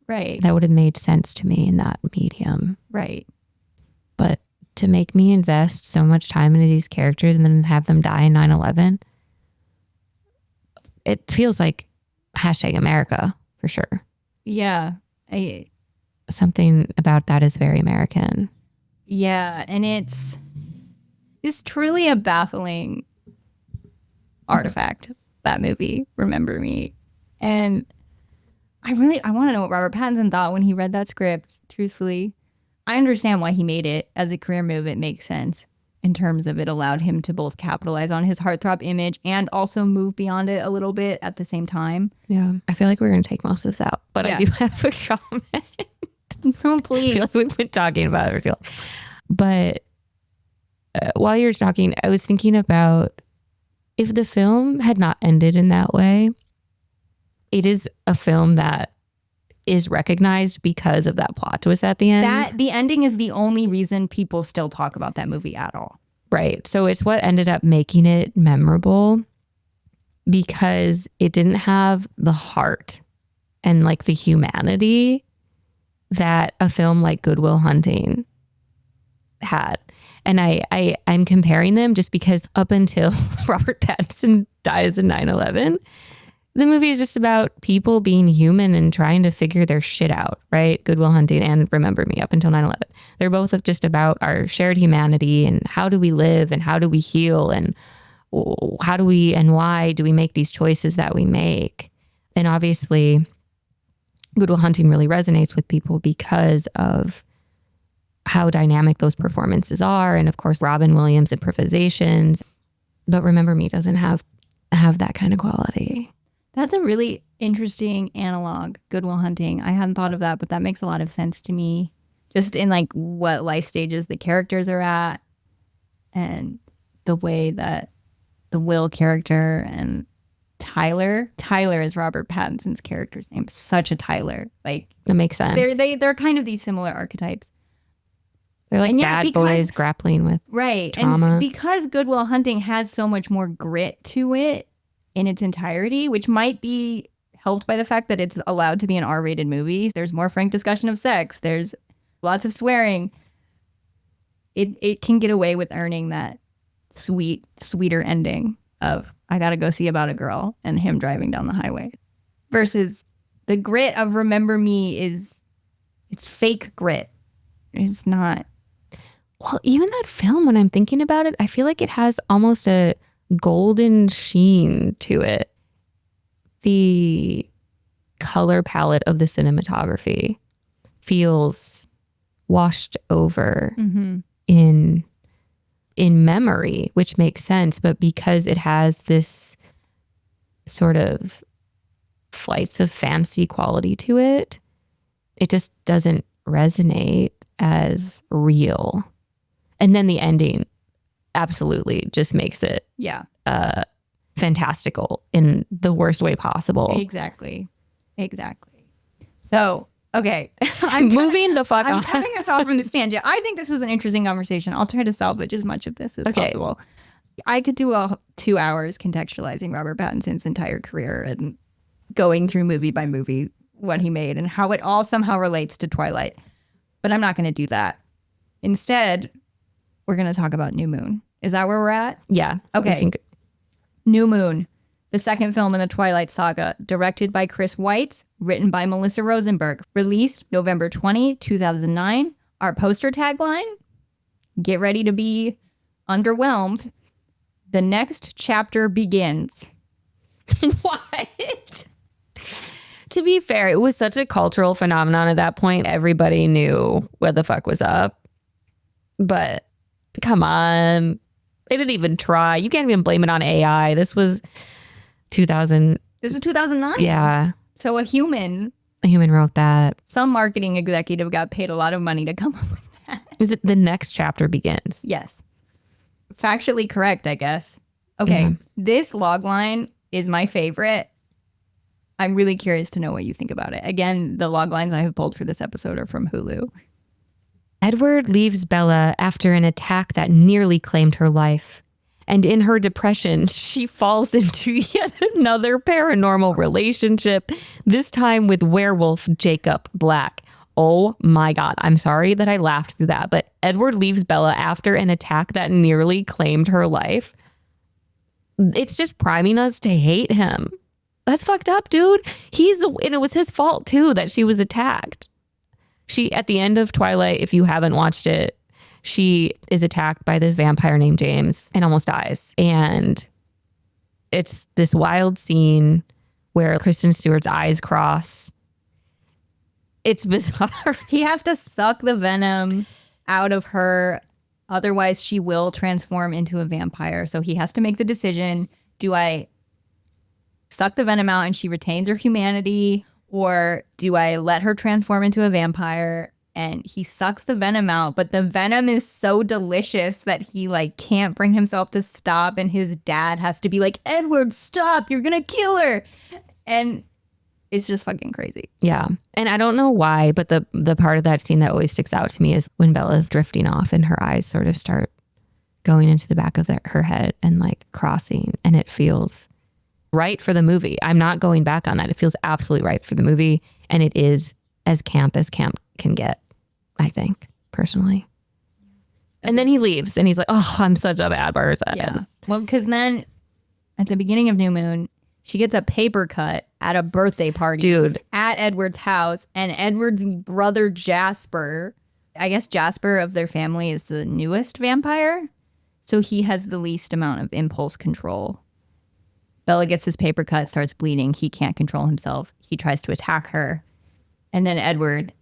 Right. That would have made sense to me in that medium. Right. But to make me invest so much time into these characters and then have them die in 9/11, it feels like #America for sure. Yeah. Something about that is very American. Yeah. And it's truly a baffling artifact, that movie, Remember Me. And I want to know what Robert Pattinson thought when he read that script, truthfully. I understand why he made it. As a career move, it makes sense in terms of it allowed him to both capitalize on his heartthrob image and also move beyond it a little bit at the same time. Yeah. I feel like we're going to take most of this out, but I do have a comment. No, please. I feel like we've been talking about it. But while you were talking, I was thinking about if the film had not ended in that way, it is a film that is recognized because of that plot twist at the end. The ending is the only reason people still talk about that movie at all. Right. So it's what ended up making it memorable, because it didn't have the heart and like the humanity that a film like Good Will Hunting had. And I'm comparing them just because up until Robert Pattinson dies in 9/11, the movie is just about people being human and trying to figure their shit out, right? Good Will Hunting and Remember Me up until 9/11. They're both just about our shared humanity and how do we live and how do we heal and how do we and why do we make these choices that we make. And obviously, Good Will Hunting really resonates with people because of how dynamic those performances are. And of course, Robin Williams' improvisations. But Remember Me doesn't have that kind of quality. That's a really interesting analog, Good Will Hunting. I hadn't thought of that, but that makes a lot of sense to me. Just in like what life stages the characters are at and the way that the Will character and Tyler. Tyler is Robert Pattinson's character's name. Such a Tyler. Like, That makes sense. they're kind of these similar archetypes. They're like bad boys grappling with trauma. And because Good Will Hunting has so much more grit to it in its entirety, which might be helped by the fact that it's allowed to be an R-rated movie. There's more frank discussion of sex. There's lots of swearing. It can get away with earning that sweeter ending of I gotta go see about a girl and him driving down the highway. Versus the grit of Remember Me it's fake grit. It's not. Well, even that film, when I'm thinking about it, I feel like it has almost a golden sheen to it. The color palette of the cinematography feels washed over in memory, which makes sense. But because it has this sort of flights of fancy quality to it, it just doesn't resonate as real. And then the ending absolutely just makes it fantastical in the worst way possible. Exactly. So, okay. I'm moving the fuck on. I'm cutting us off from this tangent. I think this was an interesting conversation. I'll try to salvage as much of this as possible. I could do 2 hours contextualizing Robert Pattinson's entire career and going through movie by movie what he made and how it all somehow relates to Twilight. But I'm not going to do that. Instead, we're going to talk about New Moon. Is that where we're at? Yeah. Okay. New Moon, the second film in the Twilight Saga, directed by Chris Weitz, written by Melissa Rosenberg, released November 20, 2009. Our poster tagline, get ready to be underwhelmed. The next chapter begins. What? To be fair, it was such a cultural phenomenon at that point. Everybody knew what the fuck was up. But come on. They didn't even try. You can't even blame it on AI. This was 2000. This was 2009. Yeah. So a human wrote that. Some marketing executive got paid a lot of money to come up with that. Is it the next chapter begins? Yes. Factually correct, I guess. Okay. Yeah. This logline is my favorite. I'm really curious to know what you think about it. Again, the loglines I have pulled for this episode are from Hulu. Edward leaves Bella after an attack that nearly claimed her life. And in her depression, she falls into yet another paranormal relationship, this time with werewolf Jacob Black. Oh my God. I'm sorry that I laughed through that, but Edward leaves Bella after an attack that nearly claimed her life. It's just priming us to hate him. That's fucked up, dude. And it was his fault too that she was attacked. She, at the end of Twilight, if you haven't watched it, she is attacked by this vampire named James and almost dies. And it's this wild scene where Kristen Stewart's eyes cross. It's bizarre. He has to suck the venom out of her. Otherwise, she will transform into a vampire. So he has to make the decision. Do I suck the venom out and she retains her humanity? Or do I let her transform into a vampire? And he sucks the venom out, but the venom is so delicious that he can't bring himself to stop. And his dad has to be like, Edward, stop, you're gonna kill her. And it's just fucking crazy. Yeah. And I don't know why, but the part of that scene that always sticks out to me is when Bella's drifting off and her eyes sort of start going into the back of her head and crossing. And it feels right for the movie. I'm not going back on that. It feels absolutely right for the movie. And it is as camp can get, I think, personally. And then he leaves and he's like, oh, I'm such a bad person. Yeah. Well, because then at the beginning of New Moon, she gets a paper cut at a birthday party. Dude. At Edward's house. And Edward's brother Jasper, I guess Jasper of their family is the newest vampire. So he has the least amount of impulse control. Bella gets his paper cut, starts bleeding. He can't control himself. He tries to attack her. And then Edward,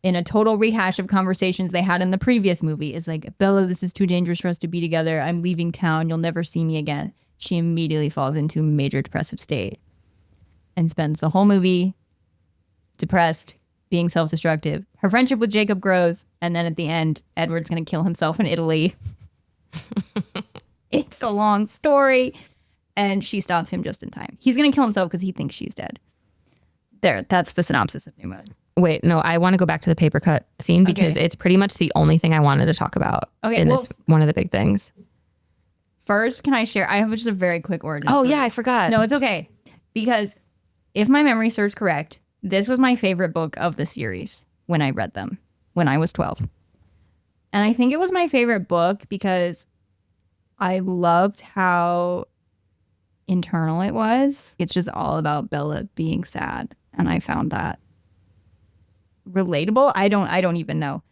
in a total rehash of conversations they had in the previous movie, is like, Bella, this is too dangerous for us to be together. I'm leaving town. You'll never see me again. She immediately falls into a major depressive state and spends the whole movie depressed, being self-destructive. Her friendship with Jacob grows. And then at the end, Edward's going to kill himself in Italy. It's a long story. And she stops him just in time. He's going to kill himself because he thinks she's dead. There, that's the synopsis of New Moon. Wait, no, I want to go back to the paper cut scene because it's pretty much the only thing I wanted to talk about in this one of the big things. First, can I share? I have just a very quick origin. Oh, yeah, I forgot. No, it's okay. Because if my memory serves correct, this was my favorite book of the series when I read them when I was 12. And I think it was my favorite book because I loved how internal it was. It's just all about Bella being sad. And I found that relatable. I don't even know.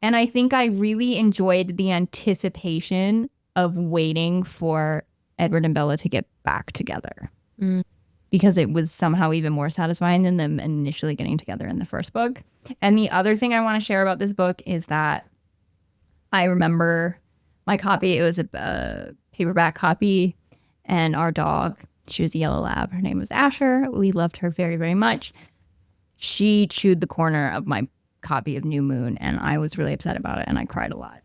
And I think I really enjoyed the anticipation of waiting for Edward and Bella to get back together. Because it was somehow even more satisfying than them initially getting together in the first book. And the other thing I want to share about this book is that I remember my copy. It was a paperback copy, and our dog, she was a yellow lab. Her name was Asher. We loved her very, very much. She chewed the corner of my copy of New Moon, and I was really upset about it, and I cried a lot.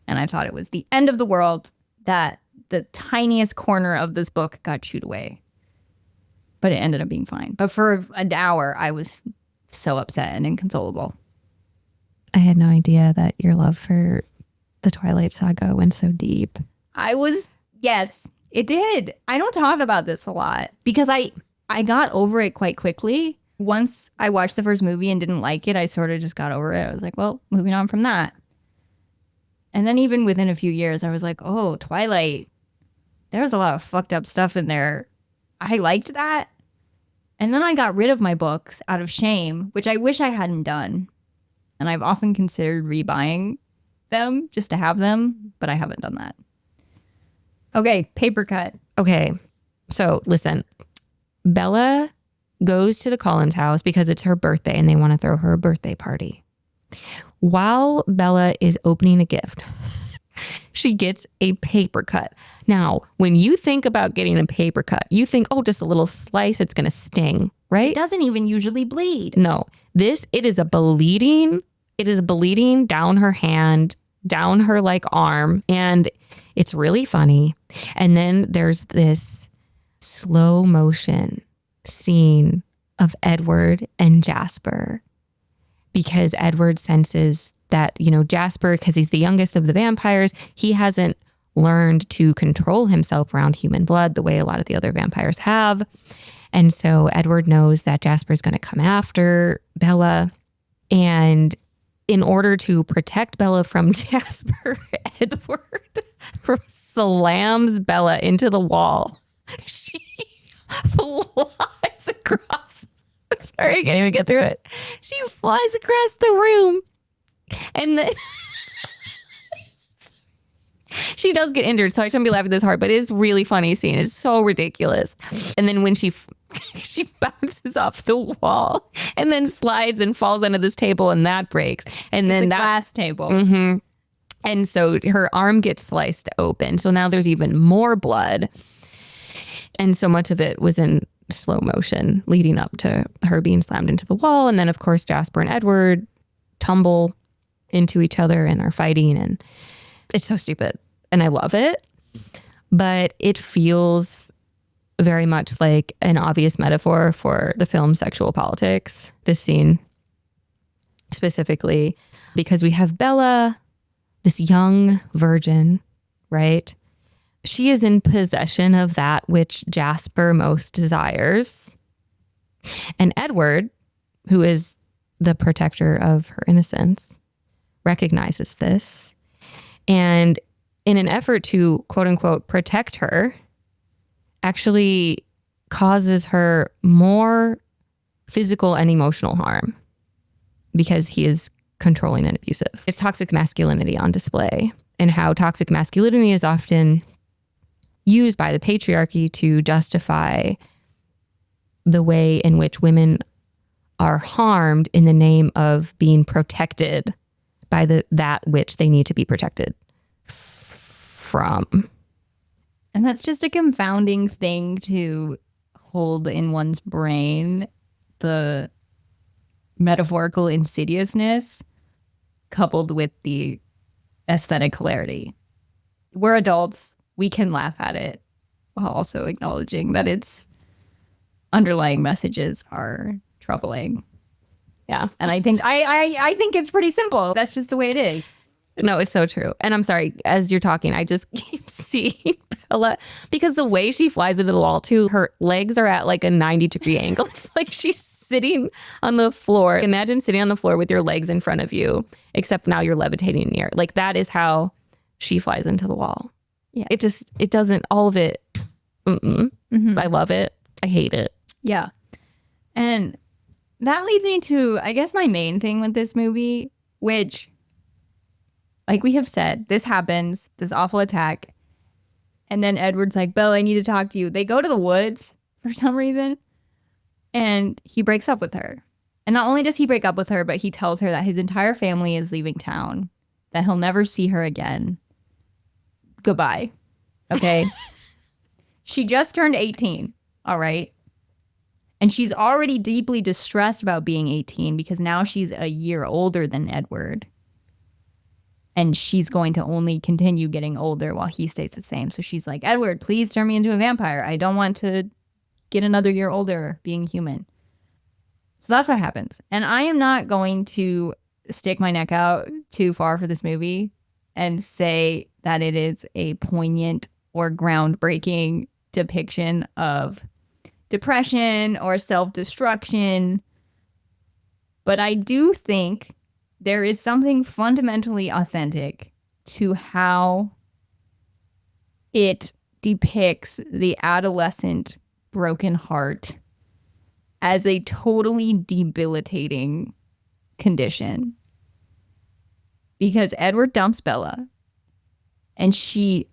And I thought it was the end of the world that the tiniest corner of this book got chewed away. But it ended up being fine. But for an hour, I was so upset and inconsolable. I had no idea that your love for the Twilight Saga went so deep. Yes, it did. I don't talk about this a lot because I got over it quite quickly. Once I watched the first movie and didn't like it, I sort of just got over it. I was like, well, moving on from that. And then even within a few years, I was like, oh, Twilight, there's a lot of fucked up stuff in there. I liked that. And then I got rid of my books out of shame, which I wish I hadn't done. And I've often considered rebuying them just to have them, but I haven't done that. Okay, paper cut. Okay, so listen. Bella goes to the Collins house because it's her birthday and they want to throw her a birthday party. While Bella is opening a gift, she gets a paper cut. Now, when you think about getting a paper cut, you think, oh, just a little slice, it's going to sting, right? It doesn't even usually bleed. No, it is bleeding down her hand, down her arm, and it's really funny. And then there's this slow motion scene of Edward and Jasper because Edward senses that, Jasper, because he's the youngest of the vampires, he hasn't learned to control himself around human blood the way a lot of the other vampires have. And so Edward knows that Jasper's going to come after Bella. And in order to protect Bella from Jasper, Edward slams Bella into the wall. She flies across. I'm sorry, I can't even get through it. She flies across the room. And then she does get injured, so I shouldn't be laughing this hard, but it is really funny scene. It's so ridiculous. And then when she bounces off the wall and then slides and falls under this table, and that breaks. And then that glass table. Mm-hmm. And so her arm gets sliced open. So now there's even more blood. And so much of it was in slow motion leading up to her being slammed into the wall. And then, of course, Jasper and Edward tumble into each other and are fighting. And it's so stupid. And I love it. But it feels very much like an obvious metaphor for the film Sexual Politics, this scene specifically, because we have Bella, this young virgin, right? She is in possession of that which Jasper most desires. And Edward, who is the protector of her innocence, recognizes this. And in an effort to, quote unquote, protect her, actually causes her more physical and emotional harm because he is controlling and abusive. It's toxic masculinity on display, and how toxic masculinity is often used by the patriarchy to justify the way in which women are harmed in the name of being protected by that which they need to be protected from. And that's just a confounding thing to hold in one's brain, the metaphorical insidiousness coupled with the aesthetic hilarity. We're adults. we can laugh at it while also acknowledging that its underlying messages are troubling. Yeah. And I think I think it's pretty simple. That's just the way it is. No, it's so true. And I'm sorry, as you're talking, I just keep seeing Bella because the way she flies into the wall too, her legs are at like a 90-degree angle. It's like she's sitting on the floor. Imagine sitting on the floor with your legs in front of you, except now you're levitating in the air. Like that is how she flies into the wall. Yeah. It doesn't, all of it. Mm-hmm. I love it. I hate it. Yeah. And that leads me to, I guess, my main thing with this movie, which, like we have said, this happens, this awful attack. And then Edward's like, Bella, I need to talk to you. They go to the woods for some reason. And he breaks up with her. And not only does he break up with her, but he tells her that his entire family is leaving town, that he'll never see her again. Goodbye. Okay. She just turned 18. All right. And she's already deeply distressed about being 18 because now she's a year older than Edward. And she's going to only continue getting older while he stays the same. So she's like, Edward, please turn me into a vampire. I don't want to get another year older being human. So that's what happens. And I am not going to stick my neck out too far for this movie and say that it is a poignant or groundbreaking depiction of depression or self-destruction. But I do think there is something fundamentally authentic to how it depicts the adolescent broken heart as a totally debilitating condition. Because Edward dumps Bella and she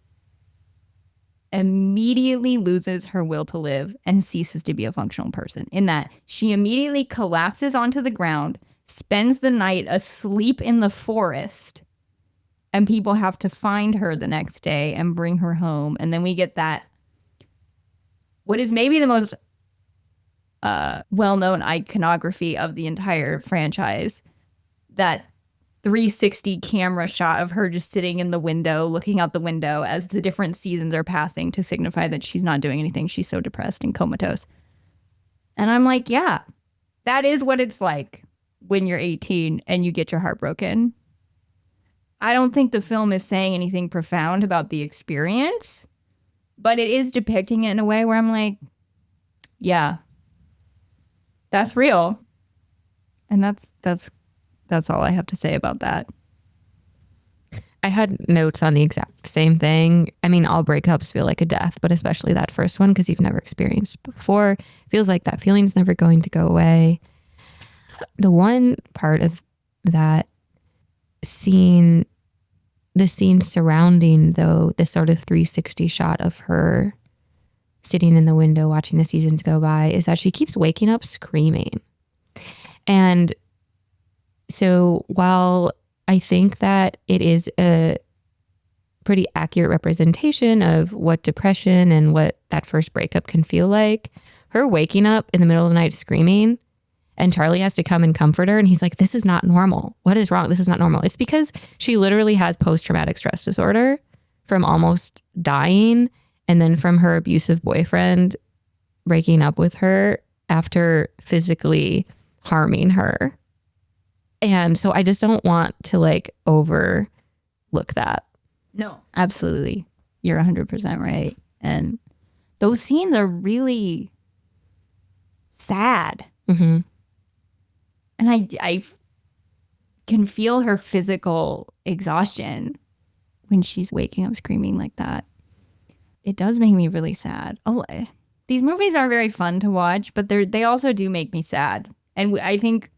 immediately loses her will to live and ceases to be a functional person, in that she immediately collapses onto the ground, spends the night asleep in the forest, and people have to find her the next day and bring her home. And then we get that, what is maybe the most well-known iconography of the entire franchise, that 360 camera shot of her just sitting in the window, looking out the window as the different seasons are passing to signify that she's not doing anything. She's so depressed and comatose. And I'm like, yeah, that is what it's like when you're 18 and you get your heart broken. I don't think the film is saying anything profound about the experience, but it is depicting it in a way where I'm like, yeah, that's real. And that's all I have to say about that. I had notes on the exact same thing. I mean, all breakups feel like a death, but especially that first one because you've never experienced before. Feels like that feeling's never going to go away. The one part of that scene, the scene surrounding, though, this sort of 360 shot of her sitting in the window watching the seasons go by, is that she keeps waking up screaming. And so while I think that it is a pretty accurate representation of what depression and what that first breakup can feel like, her waking up in the middle of the night screaming, and Charlie has to come and comfort her, and he's like, this is not normal. What is wrong? This is not normal. It's because she literally has post-traumatic stress disorder from almost dying, and then from her abusive boyfriend breaking up with her after physically harming her. And so I just don't want to like overlook that. No, absolutely. You're 100% right. And those scenes are really sad. Mm-hmm. And I can feel her physical exhaustion when she's waking up screaming like that. It does make me really sad. These movies are very fun to watch, but they also do make me sad. And I think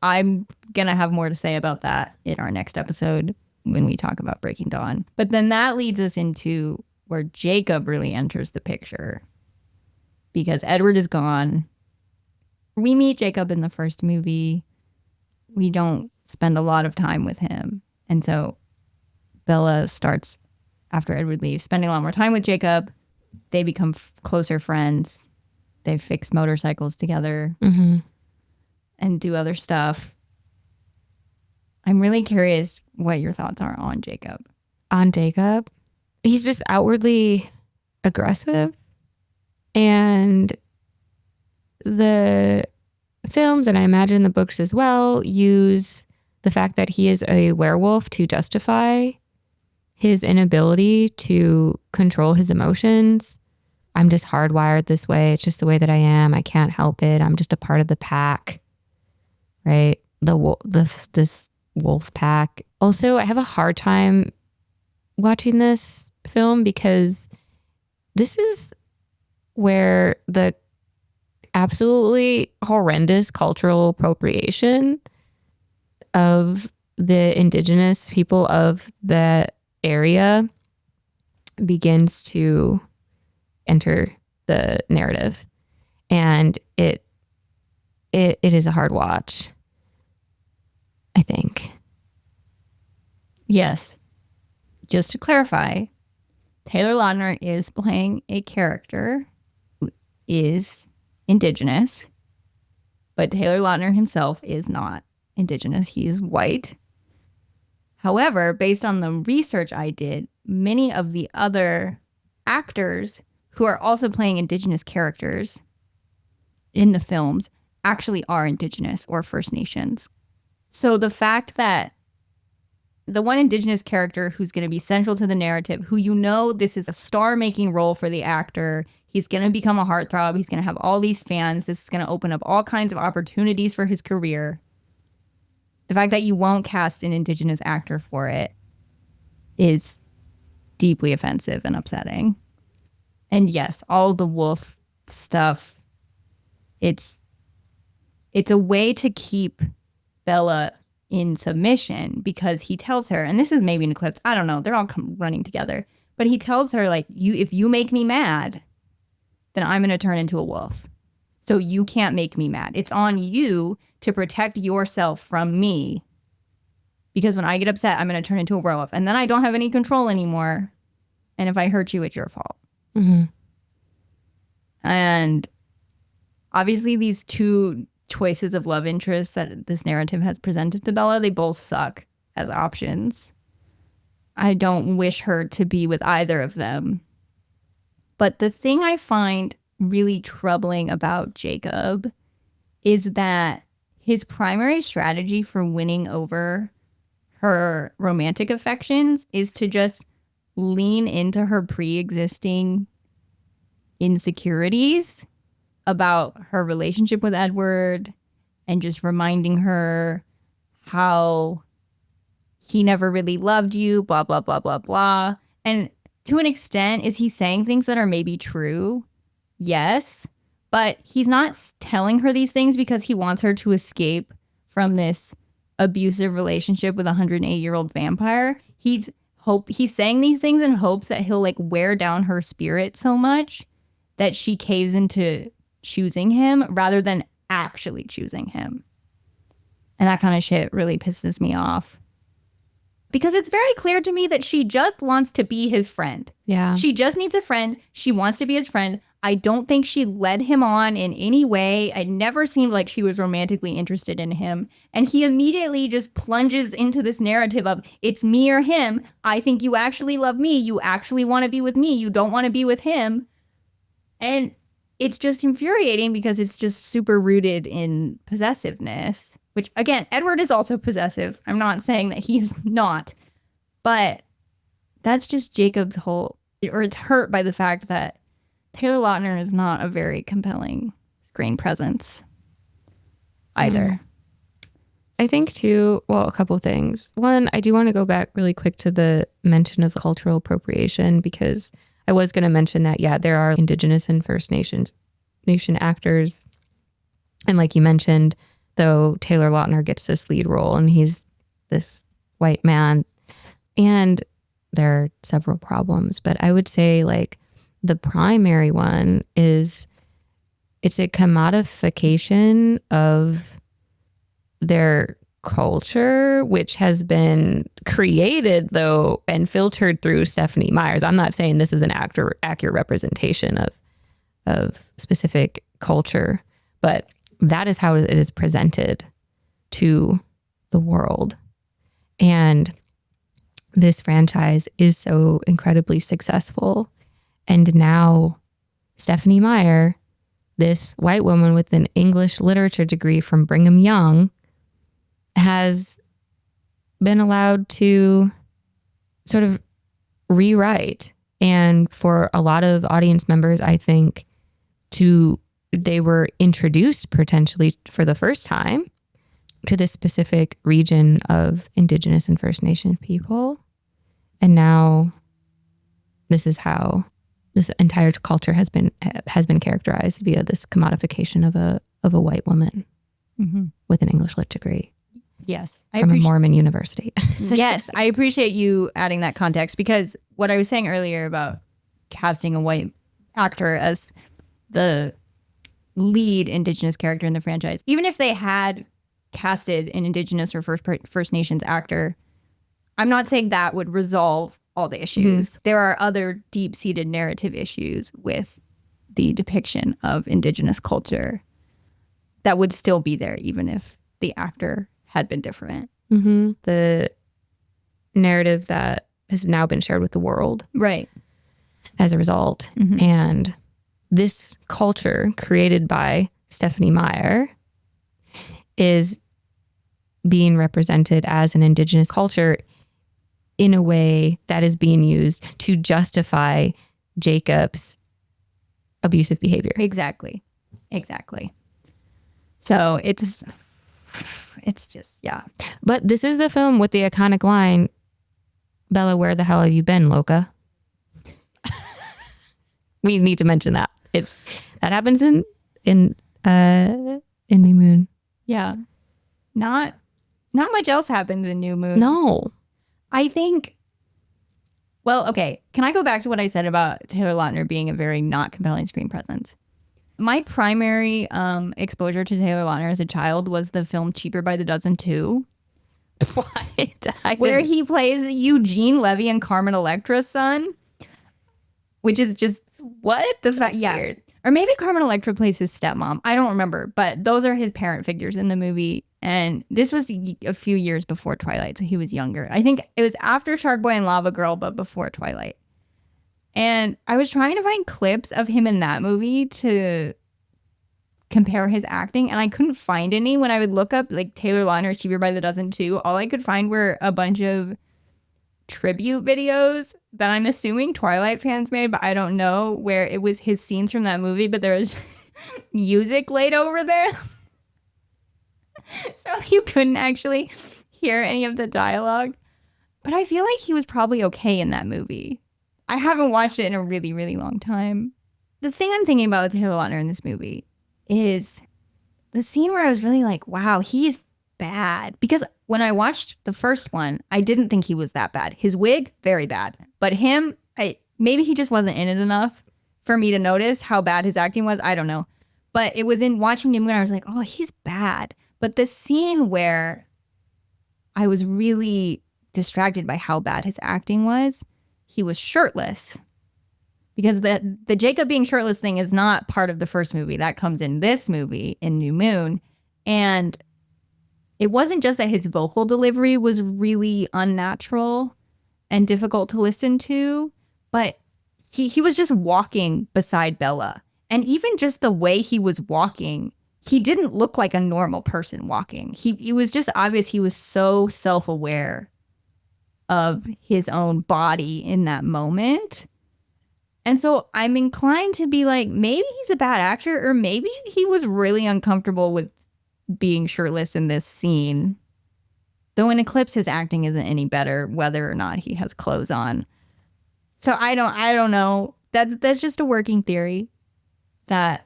I'm going to have more to say about that in our next episode when we talk about Breaking Dawn. But then that leads us into where Jacob really enters the picture, because Edward is gone. We meet Jacob in the first movie. We don't spend a lot of time with him. And so Bella starts, after Edward leaves, spending a lot more time with Jacob. They become closer friends. They fix motorcycles together. Mm-hmm. And do other stuff. I'm really curious what your thoughts are on Jacob. On Jacob, he's just outwardly aggressive. And the films, and I imagine the books as well, use the fact that he is a werewolf to justify his inability to control his emotions. I'm just hardwired this way. It's just the way that I am. I can't help it. I'm just a part of the pack, right? This wolf pack. Also, I have a hard time watching this film because this is where the absolutely horrendous cultural appropriation of the indigenous people of the area begins to enter the narrative. And it is a hard watch, I think. Yes. Just to clarify, Taylor Lautner is playing a character who is indigenous, but Taylor Lautner himself is not indigenous. He is white. However, based on the research I did, many of the other actors who are also playing indigenous characters in the films actually are indigenous or First Nations. So the fact that the one indigenous character who's going to be central to the narrative, who you know this is a star-making role for the actor, he's going to become a heartthrob, he's going to have all these fans, this is going to open up all kinds of opportunities for his career. The fact that you won't cast an indigenous actor for it is deeply offensive and upsetting. And yes, all the wolf stuff, it's a way to keep Bella in submission because he tells her, and this is maybe in Eclipse, I don't know, they're all running together, but he tells her, like, if you make me mad, then I'm going to turn into a wolf. So you can't make me mad. It's on you to protect yourself from me, because when I get upset, I'm going to turn into a werewolf, and then I don't have any control anymore. And if I hurt you, it's your fault. Mm-hmm. And obviously these two choices of love interests that this narrative has presented to Bella, they both suck as options. I don't wish her to be with either of them. But the thing I find really troubling about Jacob is that his primary strategy for winning over her romantic affections is to just lean into her pre-existing insecurities about her relationship with Edward and just reminding her how he never really loved you, blah, blah, blah, blah, blah. And to an extent, is he saying things that are maybe true? Yes. But he's not telling her these things because he wants her to escape from this abusive relationship with a 108-year-old vampire. He's saying these things in hopes that he'll like wear down her spirit so much that she caves into choosing him rather than actually choosing him. And that kind of shit really pisses me off. Because it's very clear to me that she just wants to be his friend. Yeah. She just needs a friend. She wants to be his friend. I don't think she led him on in any way. It never seemed like she was romantically interested in him. And he immediately just plunges into this narrative of, it's me or him. I think you actually love me. You actually want to be with me. You don't want to be with him. And it's just infuriating because it's just super rooted in possessiveness, which, again, Edward is also possessive. I'm not saying that he's not, but that's just Jacob's whole, or it's hurt by the fact that Taylor Lautner is not a very compelling screen presence either. I think too, well, a couple things. One, I do want to go back really quick to the mention of cultural appropriation, because I was going to mention that, yeah, there are Indigenous and First Nation actors. And like you mentioned, though, Taylor Lautner gets this lead role and he's this white man. And there are several problems, but I would say like the primary one is it's a commodification of their culture, which has been created though and filtered through Stephanie Myers. I'm not saying this is an accurate representation of specific culture, but that is how it is presented to the world. And this franchise is so incredibly successful. And now Stephenie Meyer, this white woman with an English literature degree from Brigham Young, has been allowed to sort of rewrite. And for a lot of audience members, I think, they were introduced potentially for the first time to this specific region of Indigenous and First Nation people. And now this is how this entire culture has been characterized via this commodification of a white woman with an English lit degree. Yes. From a Mormon university. Yes. I appreciate you adding that context, because what I was saying earlier about casting a white actor as the lead Indigenous character in the franchise, even if they had casted an Indigenous or First Nations actor, I'm not saying that would resolve all the issues. There are other deep-seated narrative issues with the depiction of Indigenous culture that would still be there even if the actor had been different. The narrative that has now been shared with the world. Right. As a result. And this culture created by Stephenie Meyer is being represented as an Indigenous culture in a way that is being used to justify Jacob's abusive behavior. Exactly. So it's just, yeah. But this is the film with the iconic line, "Bella, where the hell have you been, Loca?" We need to mention that. That happens in New Moon. Yeah. Not much else happens in New Moon. No. I think, well, okay. Can I go back to what I said about Taylor Lautner being a very not compelling screen presence? My primary exposure to Taylor Lautner as a child was the film Cheaper by the Dozen 2. What? Where he plays Eugene Levy and Carmen Electra's son. Which is just, what? The fact, yeah. Weird. Or maybe Carmen Electra plays his stepmom. I don't remember, but those are his parent figures in the movie. And this was a few years before Twilight, so he was younger. I think it was after Shark Boy and Lava Girl, but before Twilight. And I was trying to find clips of him in that movie to compare his acting, and I couldn't find any. When I would look up like Taylor Lautner, Cheaper by the Dozen 2, all I could find were a bunch of tribute videos that I'm assuming Twilight fans made, but I don't know, where it was his scenes from that movie, but there was music laid over there. So you couldn't actually hear any of the dialogue. But I feel like he was probably okay in that movie. I haven't watched it in a really, really long time. The thing I'm thinking about with Taylor Lautner in this movie is the scene where I was really like, wow, he's bad. Because when I watched the first one, I didn't think he was that bad. His wig, very bad. But him, maybe he just wasn't in it enough for me to notice how bad his acting was. I don't know. But it was in watching him when I was like, oh, he's bad. But the scene where I was really distracted by how bad his acting was, he was shirtless. Because the Jacob being shirtless thing is not part of the first movie. That comes in this movie, in New Moon. And it wasn't just that his vocal delivery was really unnatural and difficult to listen to, but he was just walking beside Bella. And even just the way he was walking, he didn't look like a normal person walking. He was just obvious he was so self-aware of his own body in that moment. And so I'm inclined to be like, maybe he's a bad actor, or maybe he was really uncomfortable with being shirtless in this scene. Though in Eclipse, his acting isn't any better, whether or not he has clothes on. So I don't know. That's just a working theory that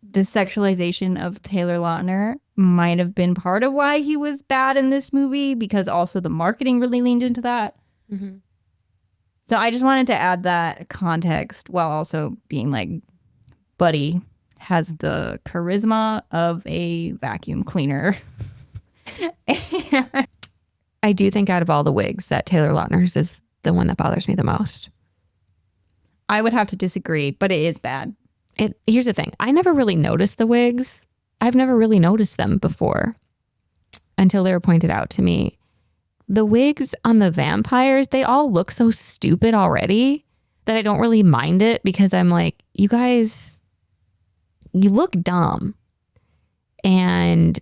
the sexualization of Taylor Lautner might have been part of why he was bad in this movie, because also the marketing really leaned into that. Mm-hmm. So I just wanted to add that context while also being like, Buddy has the charisma of a vacuum cleaner. I do think out of all the wigs that Taylor Lautner's is the one that bothers me the most. I would have to disagree, but it is bad. Here's the thing. I never really noticed the wigs. I've never really noticed them before until they were pointed out to me. the wigs on the vampires, they all look so stupid already that I don't really mind it, because I'm like, you guys, you look dumb. And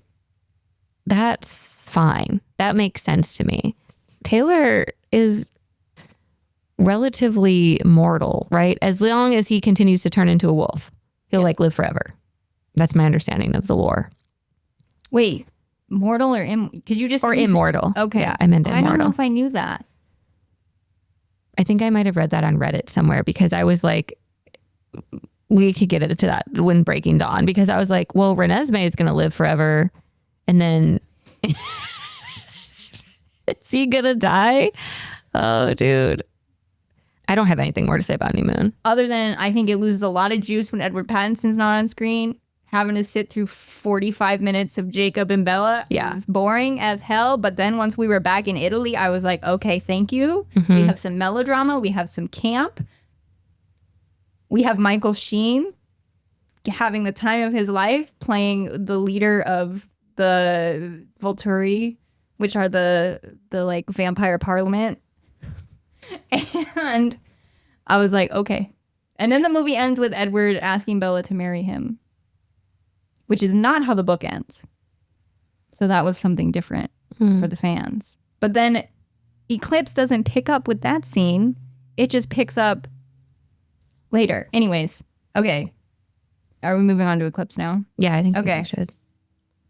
that's fine. That makes sense to me. Taylor is relatively mortal, right? As long as he continues to turn into a wolf, he'll like live forever. That's my understanding of the lore. Wait, mortal or because you just or immortal? Okay, yeah, I meant immortal. I don't know if I knew that. I think I might have read that on Reddit somewhere, because I was like, we could get into that when Breaking Dawn, because I was like, well, Renesmee is going to live forever, and then is he gonna die? Oh, dude. I don't have anything more to say about New Moon. Other than I think it loses a lot of juice when Edward Pattinson's not on screen. Having to sit through 45 minutes of Jacob and Bella. Yeah. It's boring as hell. But then once we were back in Italy, I was like, okay, thank you. We have some melodrama. We have some camp. We have Michael Sheen having the time of his life, playing the leader of the Volturi, which are the like vampire parliament. And I was like, okay. And then the movie ends with Edward asking Bella to marry him, which is not how the book ends. So that was something different for the fans. But then Eclipse doesn't pick up with that scene. It just picks up later. Anyways, okay. Are we moving on to Eclipse now? Yeah, I think okay. we should.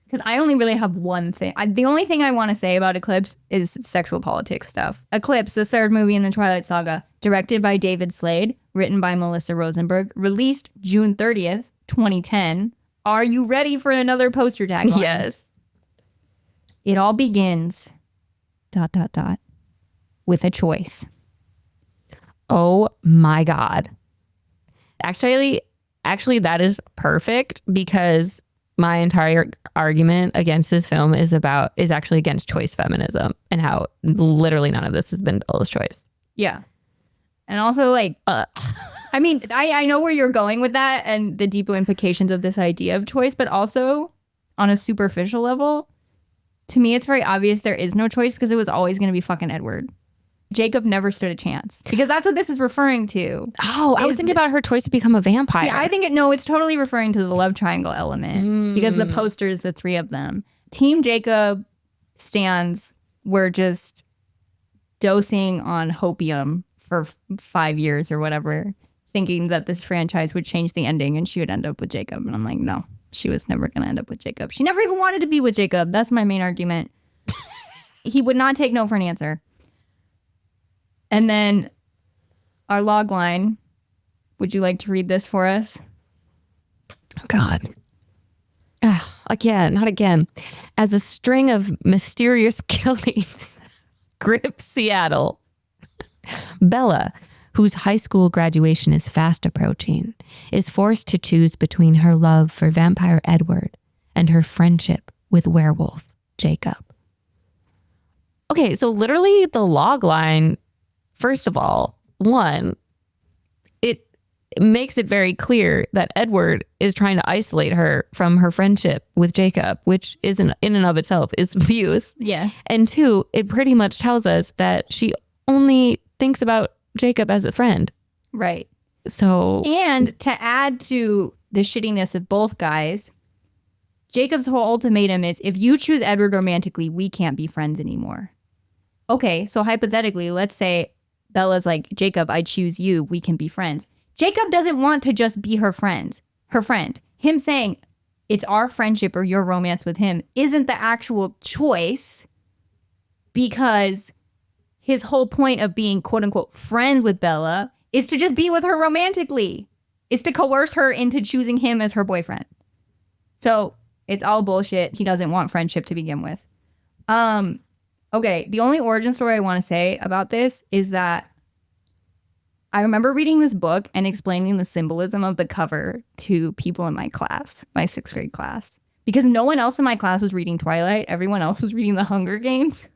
Because I only really have one thing. The only thing I want to say about Eclipse is sexual politics stuff. Eclipse, the third movie in the Twilight Saga, directed by David Slade, written by Melissa Rosenberg, released June 30th, 2010. Are you ready for another poster tagline? Yes. It all begins, ... with a choice. Oh my God. Actually, that is perfect, because my entire argument against this film is actually against choice feminism, and how literally none of this has been Bella's choice. Yeah. And also, like, I mean, I know where you're going with that and the deeper implications of this idea of choice, but also on a superficial level, to me, it's very obvious there is no choice, because it was always going to be fucking Edward. Jacob never stood a chance, because that's what this is referring to. Oh, I was thinking about her choice to become a vampire. See, I think it's totally referring to the love triangle element, because the poster is the three of them. Team Jacob stands were just dosing on hopium for 5 years or whatever, thinking that this franchise would change the ending and she would end up with Jacob. And I'm like, no, she was never going to end up with Jacob. She never even wanted to be with Jacob. That's my main argument. He would not take no for an answer. And then our log line, would you like to read this for us? Oh, God. Again, not again. As a string of mysterious killings grip Seattle, Bella, whose high school graduation is fast approaching, is forced to choose between her love for vampire Edward and her friendship with werewolf Jacob. Okay, so literally the log line, first of all, one, it makes it very clear that Edward is trying to isolate her from her friendship with Jacob, which in and of itself is abuse. Yes. And two, it pretty much tells us that she only thinks about Jacob as a friend. Right. So, and to add to the shittiness of both guys, Jacob's whole ultimatum is, if you choose Edward romantically, we can't be friends anymore. Okay, so hypothetically, let's say Bella's like, Jacob, I choose you, we can be friends. Jacob doesn't want to just be her friend. Him saying it's our friendship or your romance with him isn't the actual choice, because his whole point of being quote unquote friends with Bella is to just be with her romantically. Is to coerce her into choosing him as her boyfriend. So it's all bullshit. He doesn't want friendship to begin with. Okay, the only origin story I want to say about this is that I remember reading this book and explaining the symbolism of the cover to people in my class, my 6th grade class, because no one else in my class was reading Twilight. Everyone else was reading The Hunger Games.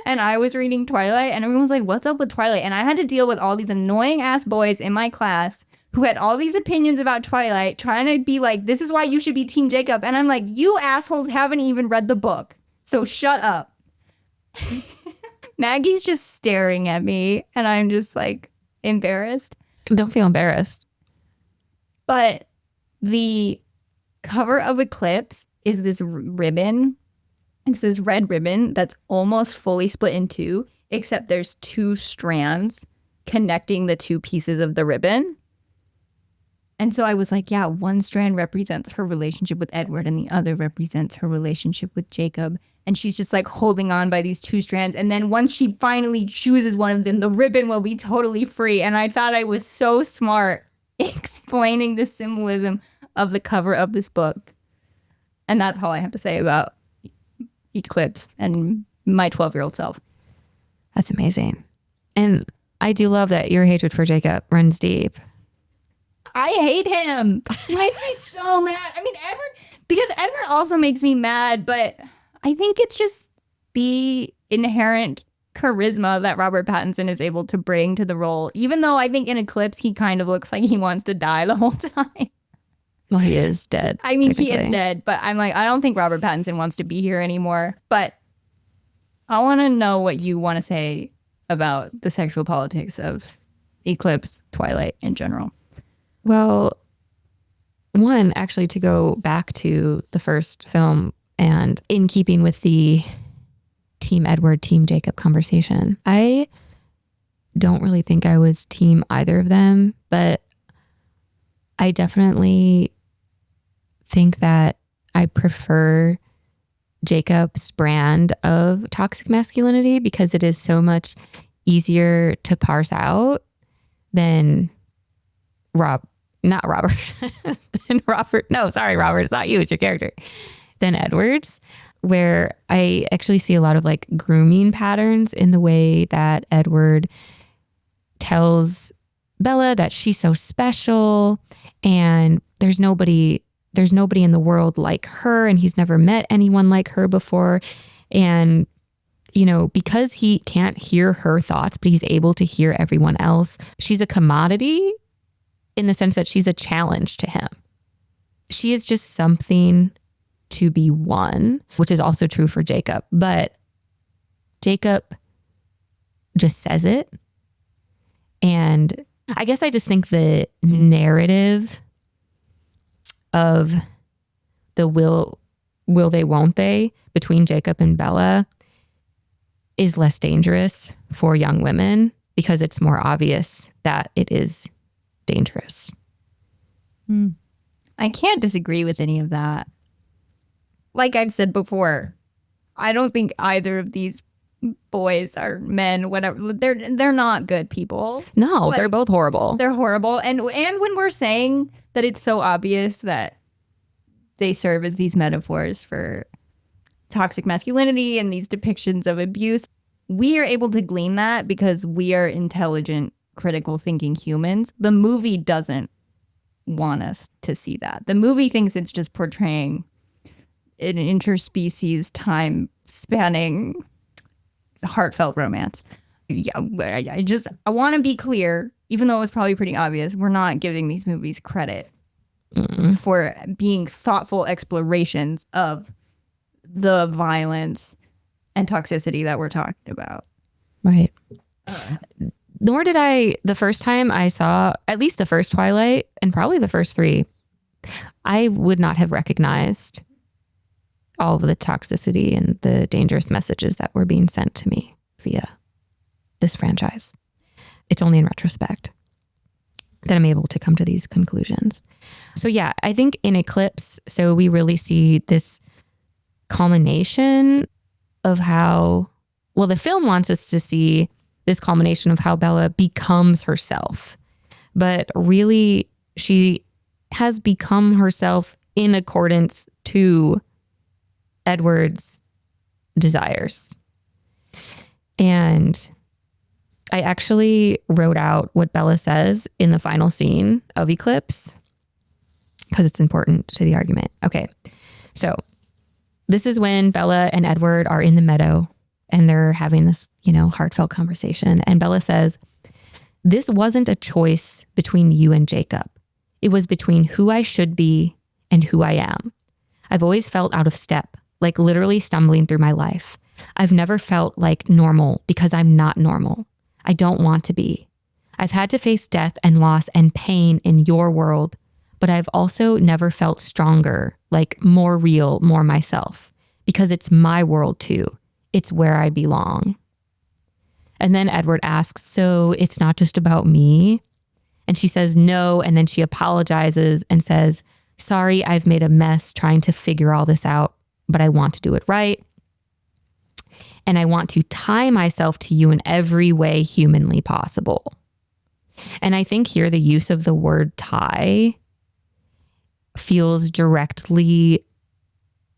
And I was reading Twilight, and everyone's like, what's up with Twilight? And I had to deal with all these annoying ass boys in my class who had all these opinions about Twilight, trying to be like, this is why you should be Team Jacob. And I'm like, you assholes haven't even read the book, so shut up. Maggie's just staring at me and I'm just like embarrassed. Don't feel embarrassed. But the cover of Eclipse is this ribbon. It's this red ribbon that's almost fully split in two, except there's two strands connecting the two pieces of the ribbon. And so I was like, yeah, one strand represents her relationship with Edward and the other represents her relationship with Jacob. And she's just like holding on by these two strands. And then once she finally chooses one of them, the ribbon will be totally free. And I thought I was so smart explaining the symbolism of the cover of this book. And that's all I have to say about Eclipse and my 12-year-old self. That's amazing. And I do love that your hatred for Jacob runs deep. I hate him. He makes me so mad. I mean, because Edward also makes me mad, but I think it's just the inherent charisma that Robert Pattinson is able to bring to the role. Even though I think in Eclipse, he kind of looks like he wants to die the whole time. Well, he is dead. I mean, he is dead, but I'm like, I don't think Robert Pattinson wants to be here anymore. But I want to know what you want to say about the sexual politics of Eclipse, Twilight in general. Well, one, actually, to go back to the first film and in keeping with the Team Edward, Team Jacob conversation, I don't really think I was team either of them, but I definitely think that I prefer Jacob's brand of toxic masculinity because it is so much easier to parse out than Robert. Robert, it's not you, it's your character. Than Edward's, where I actually see a lot of like grooming patterns in the way that Edward tells Bella that she's so special and there's nobody in the world like her and he's never met anyone like her before. And, you know, because he can't hear her thoughts, but he's able to hear everyone else, she's a commodity in the sense that she's a challenge to him. She is just something to be won, which is also true for Jacob. But Jacob just says it. And I guess I just think the narrative of the will they, won't they between Jacob and Bella is less dangerous for young women because it's more obvious that it is dangerous. I can't disagree with any of that. Like I've said before, I don't think either of these boys are men, whatever. They're not good people. No, they're both horrible. They're horrible. And when we're saying that it's so obvious that they serve as these metaphors for toxic masculinity and these depictions of abuse, we are able to glean that because we are intelligent, critical thinking humans. The movie doesn't want us to see that. The movie thinks it's just portraying an interspecies time spanning heartfelt romance. Yeah, I want to be clear, even though it was probably pretty obvious, we're not giving these movies credit for being thoughtful explorations of the violence and toxicity that we're talking about. Right. Nor did I, the first time I saw at least the first Twilight and probably the first three, I would not have recognized all of the toxicity and the dangerous messages that were being sent to me via this franchise. It's only in retrospect that I'm able to come to these conclusions. So yeah, I think in Eclipse, so we really see this culmination of how, well, the film wants us to see this culmination of how Bella becomes herself. But really, she has become herself in accordance to Edward's desires. And I actually wrote out what Bella says in the final scene of Eclipse because it's important to the argument. Okay, so this is when Bella and Edward are in the meadow and they're having this, heartfelt conversation. And Bella says, "This wasn't a choice between you and Jacob. It was between who I should be and who I am. I've always felt out of step, like literally stumbling through my life. I've never felt like normal because I'm not normal. I don't want to be. I've had to face death and loss and pain in your world, but I've also never felt stronger, like more real, more myself, because it's my world too. It's where I belong. And then Edward asks, so it's not just about me? And she says no, and then she apologizes and says, sorry, I've made a mess trying to figure all this out, but I want to do it right. And I want to tie myself to you in every way humanly possible. And I think here the use of the word tie feels directly,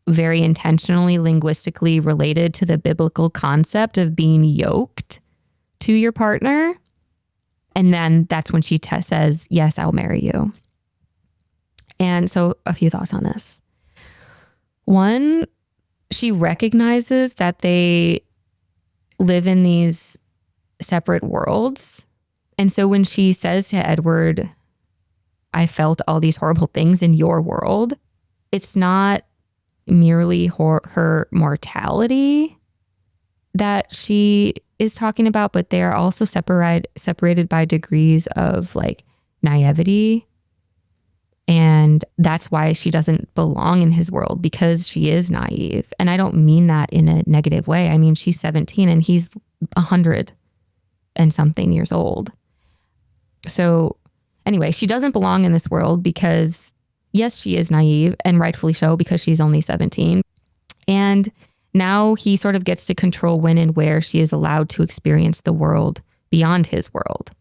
very intentionally, linguistically related to the biblical concept of being yoked to your partner. And then that's when she says, yes, I'll marry you. And so a few thoughts on this. One, she recognizes that they live in these separate worlds. And so when she says to Edward, I felt all these horrible things in your world, it's not merely her mortality that she is talking about, but they are also separated by degrees of like naivety. And that's why she doesn't belong in his world, because she is naive. And I don't mean that in a negative way. I mean, she's 17 and he's 100 and something years old. So anyway, she doesn't belong in this world because, yes, she is naive, and rightfully so, because she's only 17. And now he sort of gets to control when and where she is allowed to experience the world beyond his world,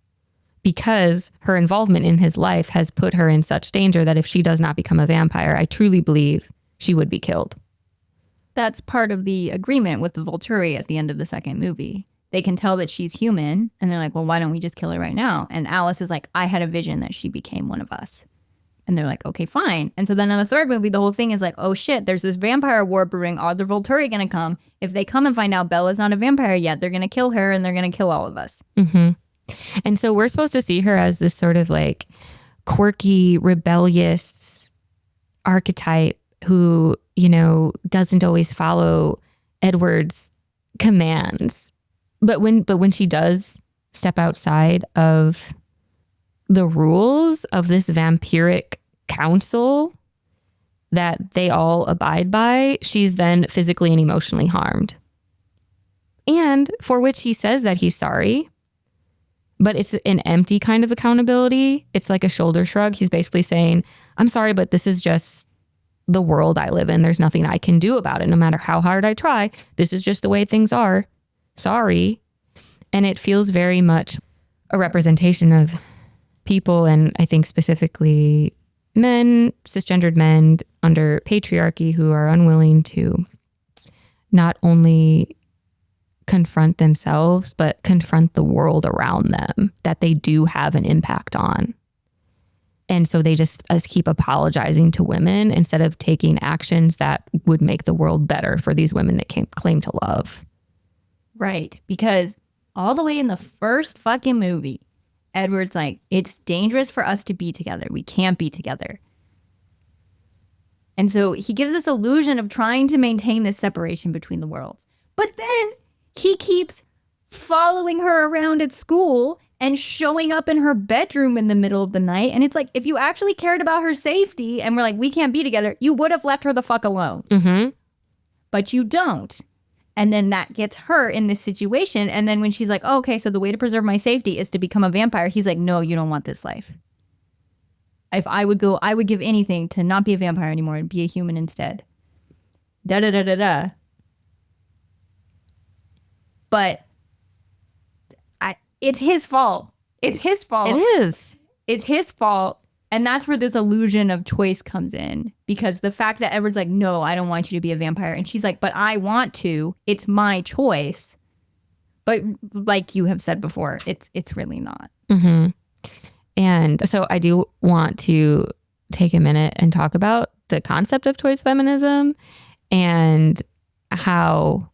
because her involvement in his life has put her in such danger that if she does not become a vampire, I truly believe she would be killed. That's part of the agreement with the Volturi at the end of the second movie. They can tell that she's human, and they're like, well, why don't we just kill her right now? And Alice is like, I had a vision that she became one of us. And they're like, okay, fine. And so then in the third movie, the whole thing is like, oh shit, there's this vampire war brewing. Are the Volturi going to come? If they come and find out Bella's not a vampire yet, they're going to kill her and they're going to kill all of us. Mm-hmm. And so we're supposed to see her as this sort of like quirky, rebellious archetype who, you know, doesn't always follow Edward's commands. But when she does step outside of the rules of this vampiric council that they all abide by, she's then physically and emotionally harmed. And for which he says that he's sorry, but it's an empty kind of accountability. It's like a shoulder shrug. He's basically saying, I'm sorry, but this is just the world I live in. There's nothing I can do about it. No matter how hard I try, this is just the way things are. Sorry. And it feels very much a representation of people, and I think specifically men, cisgendered men under patriarchy, who are unwilling to not only confront themselves, but confront the world around them that they do have an impact on. And so they just keep apologizing to women instead of taking actions that would make the world better for these women that claim to love. Right. Because all the way in the first fucking movie, Edward's like, it's dangerous for us to be together. We can't be together. And so he gives this illusion of trying to maintain this separation between the worlds. But then he keeps following her around at school and showing up in her bedroom in the middle of the night. And it's like, if you actually cared about her safety and were like, we can't be together, you would have left her the fuck alone. Mm-hmm. But you don't. And then that gets her in this situation. And then when she's like, oh, okay, so the way to preserve my safety is to become a vampire. He's like, no, you don't want this life. If I would go, I would give anything to not be a vampire anymore and be a human instead. Da-da-da-da-da. But it's his fault. It's his fault. It is. It's his fault. And that's where this illusion of choice comes in. Because the fact that Edward's like, no, I don't want you to be a vampire. And she's like, but I want to. It's my choice. But like you have said before, it's really not. Mm-hmm. And so I do want to take a minute and talk about the concept of choice feminism and how,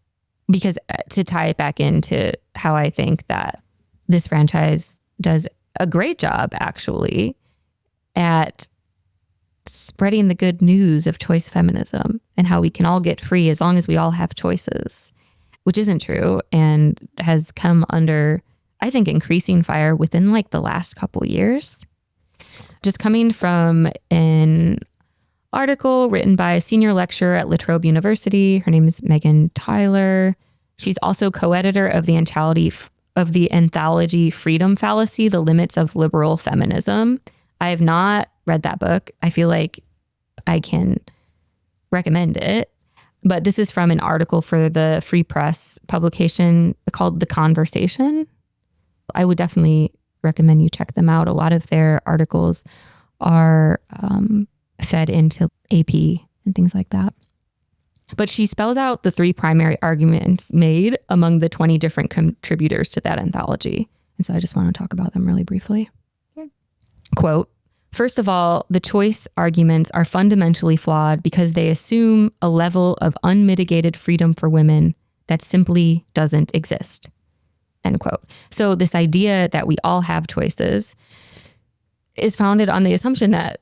because to tie it back into how I think that this franchise does a great job actually at spreading the good news of choice feminism and how we can all get free as long as we all have choices. which isn't true and has come under, I think, increasing fire within like the last couple years. Just coming from an article written by a senior lecturer at La Trobe University. Her name is Megan Tyler. She's also co-editor of the anthology Freedom Fallacy, The Limits of Liberal Feminism. I have not read that book. I feel like I can recommend it. But this is from an article for the Free Press publication called The Conversation. I would definitely recommend you check them out. A lot of their articles are fed into AP and things like that. But she spells out the 3 primary arguments made among the 20 different contributors to that anthology. And so I just want to talk about them really briefly. Okay. Quote, first of all, the choice arguments are fundamentally flawed because they assume a level of unmitigated freedom for women that simply doesn't exist. End quote. So this idea that we all have choices is founded on the assumption that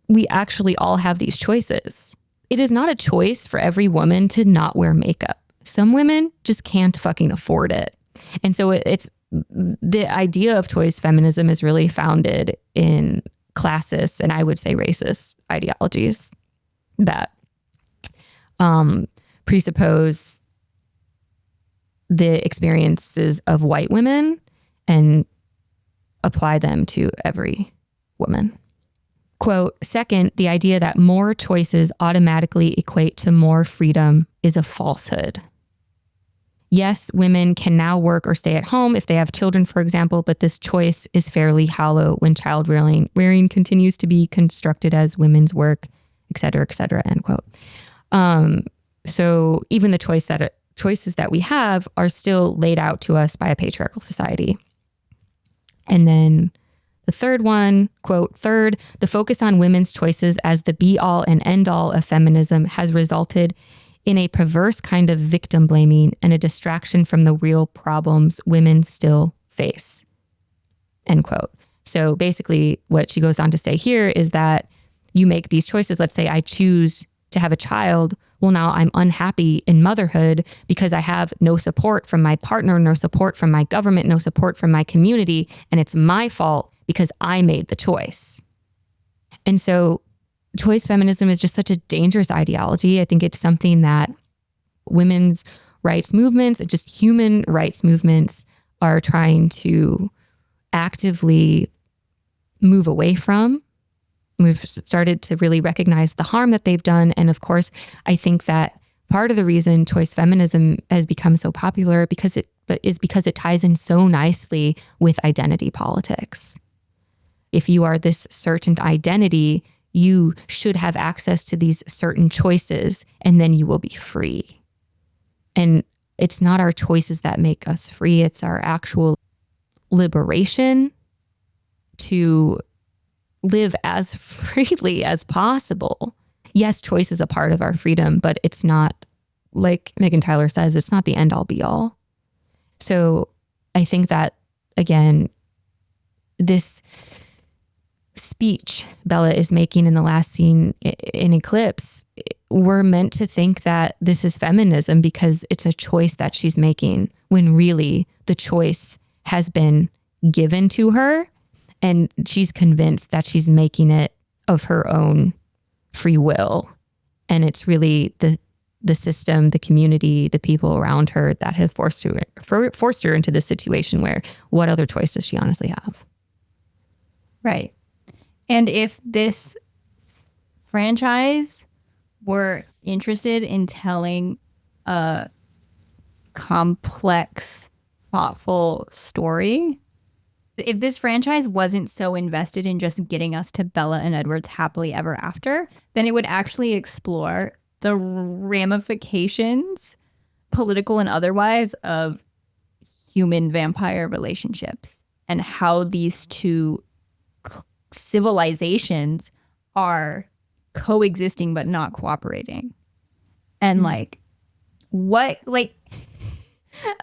we actually all have these choices. It is not a choice for every woman to not wear makeup. Some women just can't fucking afford it. And so it's the idea of choice feminism is really founded in classist and I would say racist ideologies that presuppose the experiences of white women and apply them to every woman. Quote, second, the idea that more choices automatically equate to more freedom is a falsehood. Yes, women can now work or stay at home if they have children, for example, but this choice is fairly hollow when child rearing continues to be constructed as women's work, et cetera, end quote. So even the choices that we have are still laid out to us by a patriarchal society. And then the third one, quote, third, the focus on women's choices as the be-all and end-all of feminism has resulted in a perverse kind of victim blaming and a distraction from the real problems women still face, end quote. So basically what she goes on to say here is that you make these choices. Let's say I choose to have a child. Well, now I'm unhappy in motherhood because I have no support from my partner, no support from my government, no support from my community. And it's my fault because I made the choice. And so choice feminism is just such a dangerous ideology. I think it's something that women's rights movements and just human rights movements are trying to actively move away from. We've started to really recognize the harm that they've done. And of course, I think that part of the reason choice feminism has become so popular is because it ties in so nicely with identity politics. If you are this certain identity, you should have access to these certain choices, and then you will be free. And it's not our choices that make us free. It's our actual liberation to live as freely as possible. Yes, choice is a part of our freedom, but it's not, like Megan Tyler says, it's not the end all be all. So I think that, again, this speech Bella is making in the last scene in Eclipse, we're meant to think that this is feminism because it's a choice that she's making, when really the choice has been given to her and she's convinced that she's making it of her own free will. And it's really the system, the community, the people around her that have forced her into this situation where what other choice does she honestly have? Right. And if this franchise were interested in telling a complex, thoughtful story, if this franchise wasn't so invested in just getting us to Bella and Edward's happily ever after, then it would actually explore the ramifications, political and otherwise, of human vampire relationships and how these two civilizations are coexisting but not cooperating. And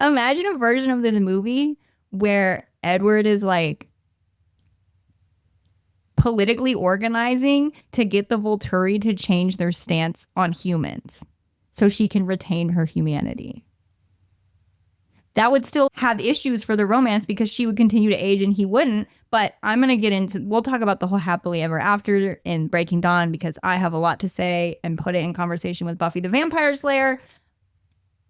imagine a version of this movie where Edward is politically organizing to get the Volturi to change their stance on humans so she can retain her humanity. that would still have issues for the romance because she would continue to age and he wouldn't. But I'm going to get into, we'll talk about the whole happily ever after in Breaking Dawn because I have a lot to say and put it in conversation with Buffy the Vampire Slayer.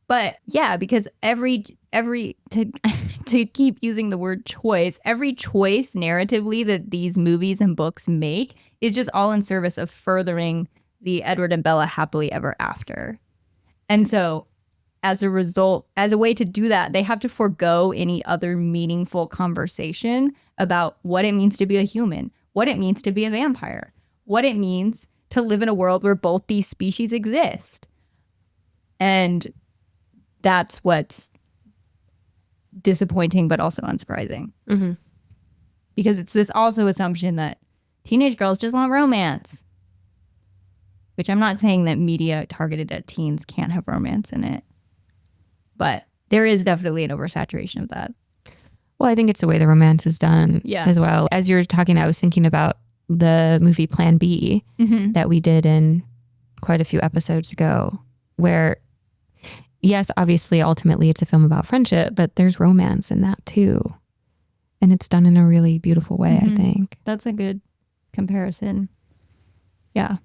But yeah, because every to keep using the word choice, every choice narratively that these movies and books make is just all in service of furthering the Edward and Bella happily ever after. And so as a result, as a way to do that, they have to forego any other meaningful conversation about what it means to be a human, what it means to be a vampire, what it means to live in a world where both these species exist. And that's what's disappointing, but also unsurprising. Mm-hmm. Because it's this also assumption that teenage girls just want romance. Which I'm not saying that media targeted at teens can't have romance in it. But there is definitely an oversaturation of that. Well, I think it's the way the romance is done as well. As you were talking, I was thinking about the movie Plan B that we did in quite a few episodes ago, where, yes, obviously, ultimately, it's a film about friendship, but there's romance in that too. And it's done in a really beautiful way, I think. That's a good comparison. Yeah.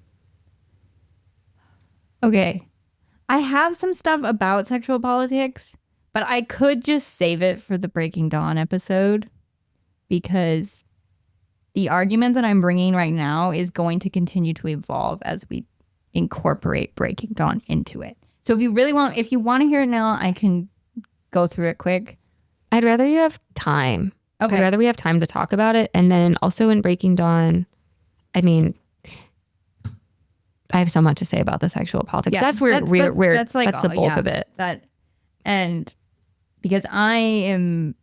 Okay. I have some stuff about sexual politics, but I could just save it for the Breaking Dawn episode because the argument that I'm bringing right now is going to continue to evolve as we incorporate Breaking Dawn into it. So if you want to hear it now, I can go through it quick. I'd rather you have time. Okay. I'd rather we have time to talk about it. And then also in Breaking Dawn, I mean, I have so much to say about the sexual politics. Yeah, that's where that's the bulk of it. And because I am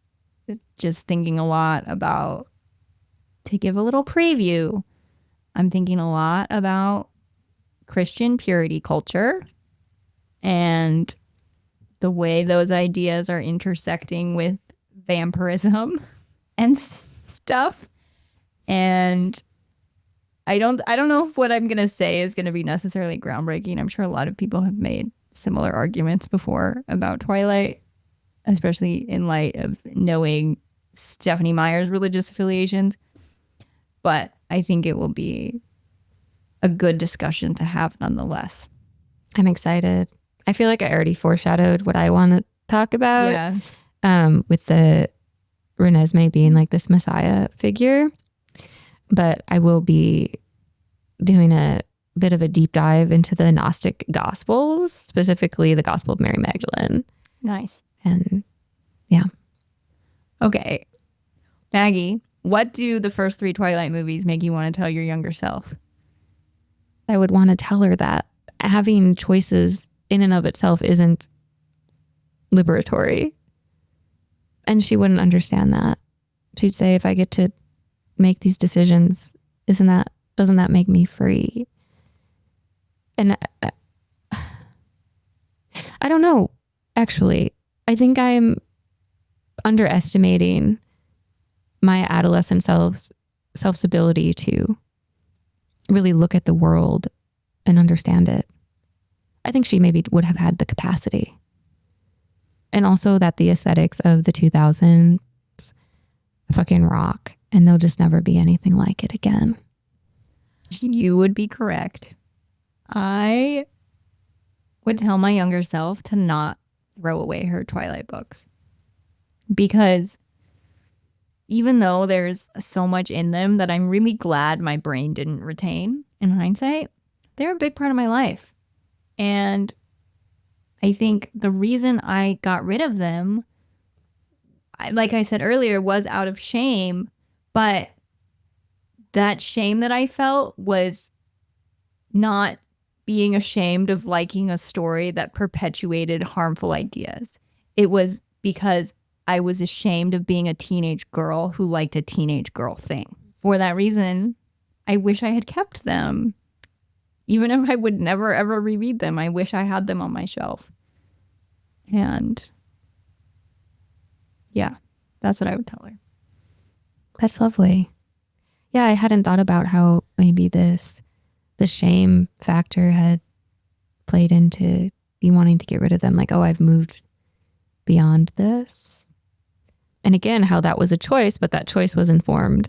just thinking a lot about, to give a little preview, I'm thinking a lot about Christian purity culture and the way those ideas are intersecting with vampirism and stuff. And I don't know if what I'm going to say is going to be necessarily groundbreaking. I'm sure a lot of people have made similar arguments before about Twilight, especially in light of knowing Stephenie Meyer's religious affiliations. But I think it will be a good discussion to have nonetheless. I'm excited. I feel like I already foreshadowed what I want to talk about. Yeah. With the Renesmee being like this messiah figure. But I will be doing a bit of a deep dive into the Gnostic Gospels, specifically the Gospel of Mary Magdalene. Nice. And yeah. Okay. Maggie, what do the first 3 Twilight movies make you want to tell your younger self? I would want to tell her that having choices in and of itself isn't liberatory. And she wouldn't understand that. She'd say, if I get to make these decisions, doesn't that make me free? And I don't know, actually. I think I'm underestimating my adolescent self's ability to really look at the world and understand it. I think she maybe would have had the capacity. And also that the aesthetics of the 2000s fucking rock, and there'll just never be anything like it again. You would be correct. I would tell my younger self to not throw away her Twilight books. Because even though there's so much in them that I'm really glad my brain didn't retain in hindsight, they're a big part of my life. And I think the reason I got rid of them, like I said earlier, was out of shame. But that shame that I felt was not being ashamed of liking a story that perpetuated harmful ideas. It was because I was ashamed of being a teenage girl who liked a teenage girl thing. For that reason, I wish I had kept them. Even if I would never, ever reread them, I wish I had them on my shelf. And yeah, that's what I would tell her. That's lovely. Yeah, I hadn't thought about how maybe the shame factor had played into you wanting to get rid of them. Like, oh, I've moved beyond this. And again, how that was a choice, but that choice was informed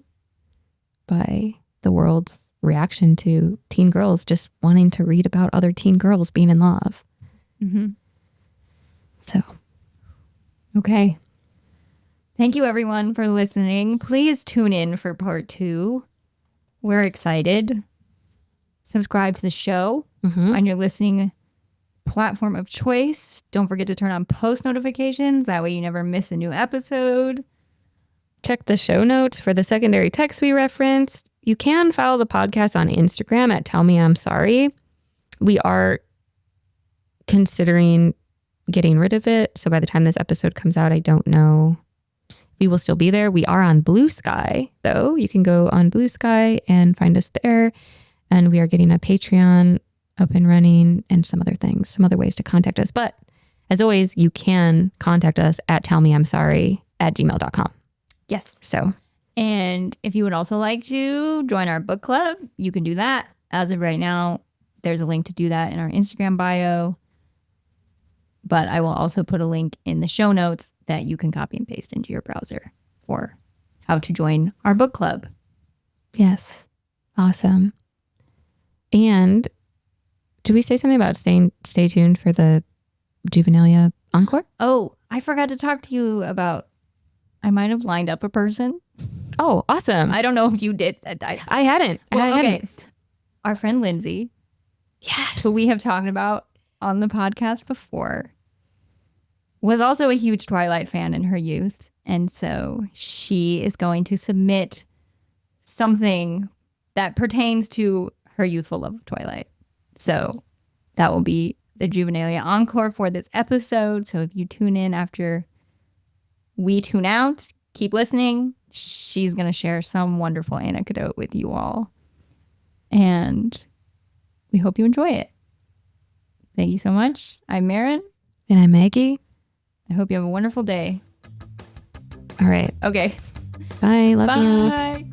by the world's reaction to teen girls just wanting to read about other teen girls being in love. Mm-hmm. So, okay. Thank you, everyone, for listening. Please tune in for part 2. We're excited. Subscribe to the show on your listening platform of choice. Don't forget to turn on post notifications. That way you never miss a new episode. check the show notes for the secondary text we referenced. You can follow the podcast on Instagram at Tell Me I'm Sorry. We are considering getting rid of it. So by the time this episode comes out, I don't know. We will still be there. We are on Blue Sky, though. You can go on Blue Sky and find us there. And we are getting a Patreon up and running and some other things, some other ways to contact us. But as always, you can contact us at tellmeimsorry@gmail.com. Yes. So, and if you would also like to join our book club, you can do that. As of right now, there's a link to do that in our Instagram bio. But I will also put a link in the show notes that you can copy and paste into your browser for how to join our book club. yes. Awesome. And did we say something about stay tuned for the Juvenalia Encore? Oh, I forgot to talk to you about, I might have lined up a person. Oh, awesome. I don't know if you did. I hadn't. Well, I okay. hadn't. Our friend Lindsey, Yes. who we have talked about on the podcast before, was also a huge Twilight fan in her youth. And so she is going to submit something that pertains to her youthful love of Twilight. So that will be the Juvenalia Encore for this episode. So if you tune in after we tune out, keep listening. She's going to share some wonderful anecdote with you all. And we hope you enjoy it. Thank you so much. I'm Marin. And I'm Maggie. I hope you have a wonderful day. All right. Okay. Bye. Love you. Bye.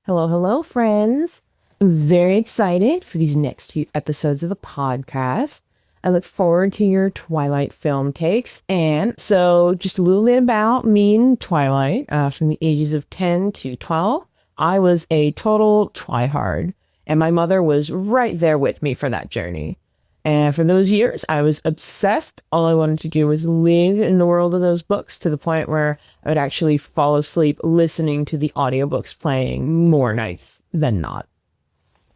Hello, hello, friends. I'm very excited for these next few episodes of the podcast. I look forward to your Twilight film takes. And so just a little bit about me and Twilight. From the ages of 10 to 12, I was a total twihard. And my mother was right there with me for that journey. And for those years, I was obsessed. All I wanted to do was live in the world of those books to the point where I would actually fall asleep listening to the audiobooks playing more nights than not.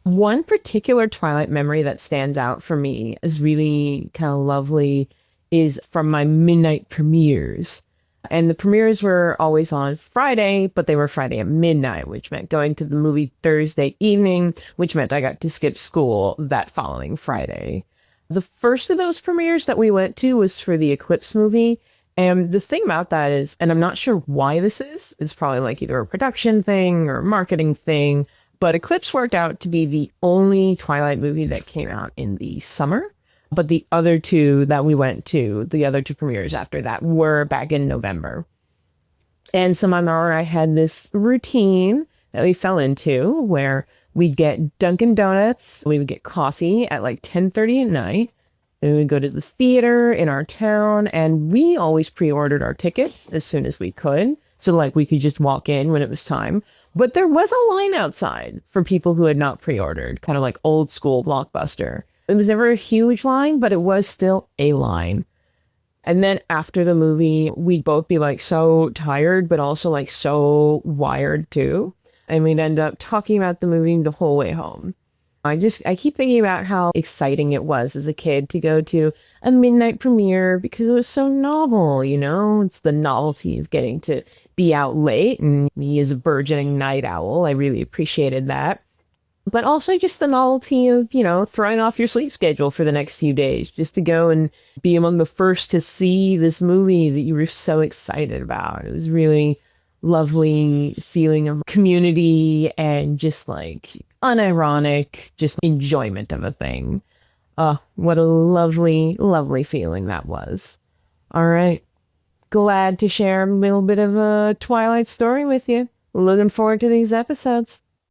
One particular Twilight memory that stands out for me as really kind of lovely is from my midnight premieres. And the premieres were always on Friday, but they were Friday at midnight, which meant going to the movie Thursday evening, which meant I got to skip school that following Friday. The first of those premieres that we went to was for the Eclipse movie. And the thing about that is, and I'm not sure why this is, it's probably like either a production thing or a marketing thing, but Eclipse worked out to be the only Twilight movie that came out in the summer. But the other two that we went to, the other two premieres after that, were back in November. And so my mom and I had this routine that we fell into where we'd get Dunkin' Donuts, we would get coffee at like 10:30 at night, and we would go to the theater in our town, and we always pre-ordered our tickets as soon as we could. So like we could just walk in when it was time. But there was a line outside for people who had not pre-ordered, kind of like old school Blockbuster. It was never a huge line, but it was still a line. And then after the movie, we'd both be like so tired, but also like so wired too. And we'd end up talking about the movie the whole way home. I keep thinking about how exciting it was as a kid to go to a midnight premiere because it was so novel, you know? It's the novelty of getting to be out late. And me as a burgeoning night owl, I really appreciated that. But also just the novelty of, you know, throwing off your sleep schedule for the next few days just to go and be among the first to see this movie that you were so excited about. It was really lovely feeling of community and just like unironic, just enjoyment of a thing. Oh, what a lovely, lovely feeling that was. All right. Glad to share a little bit of a Twilight story with you. Looking forward to these episodes.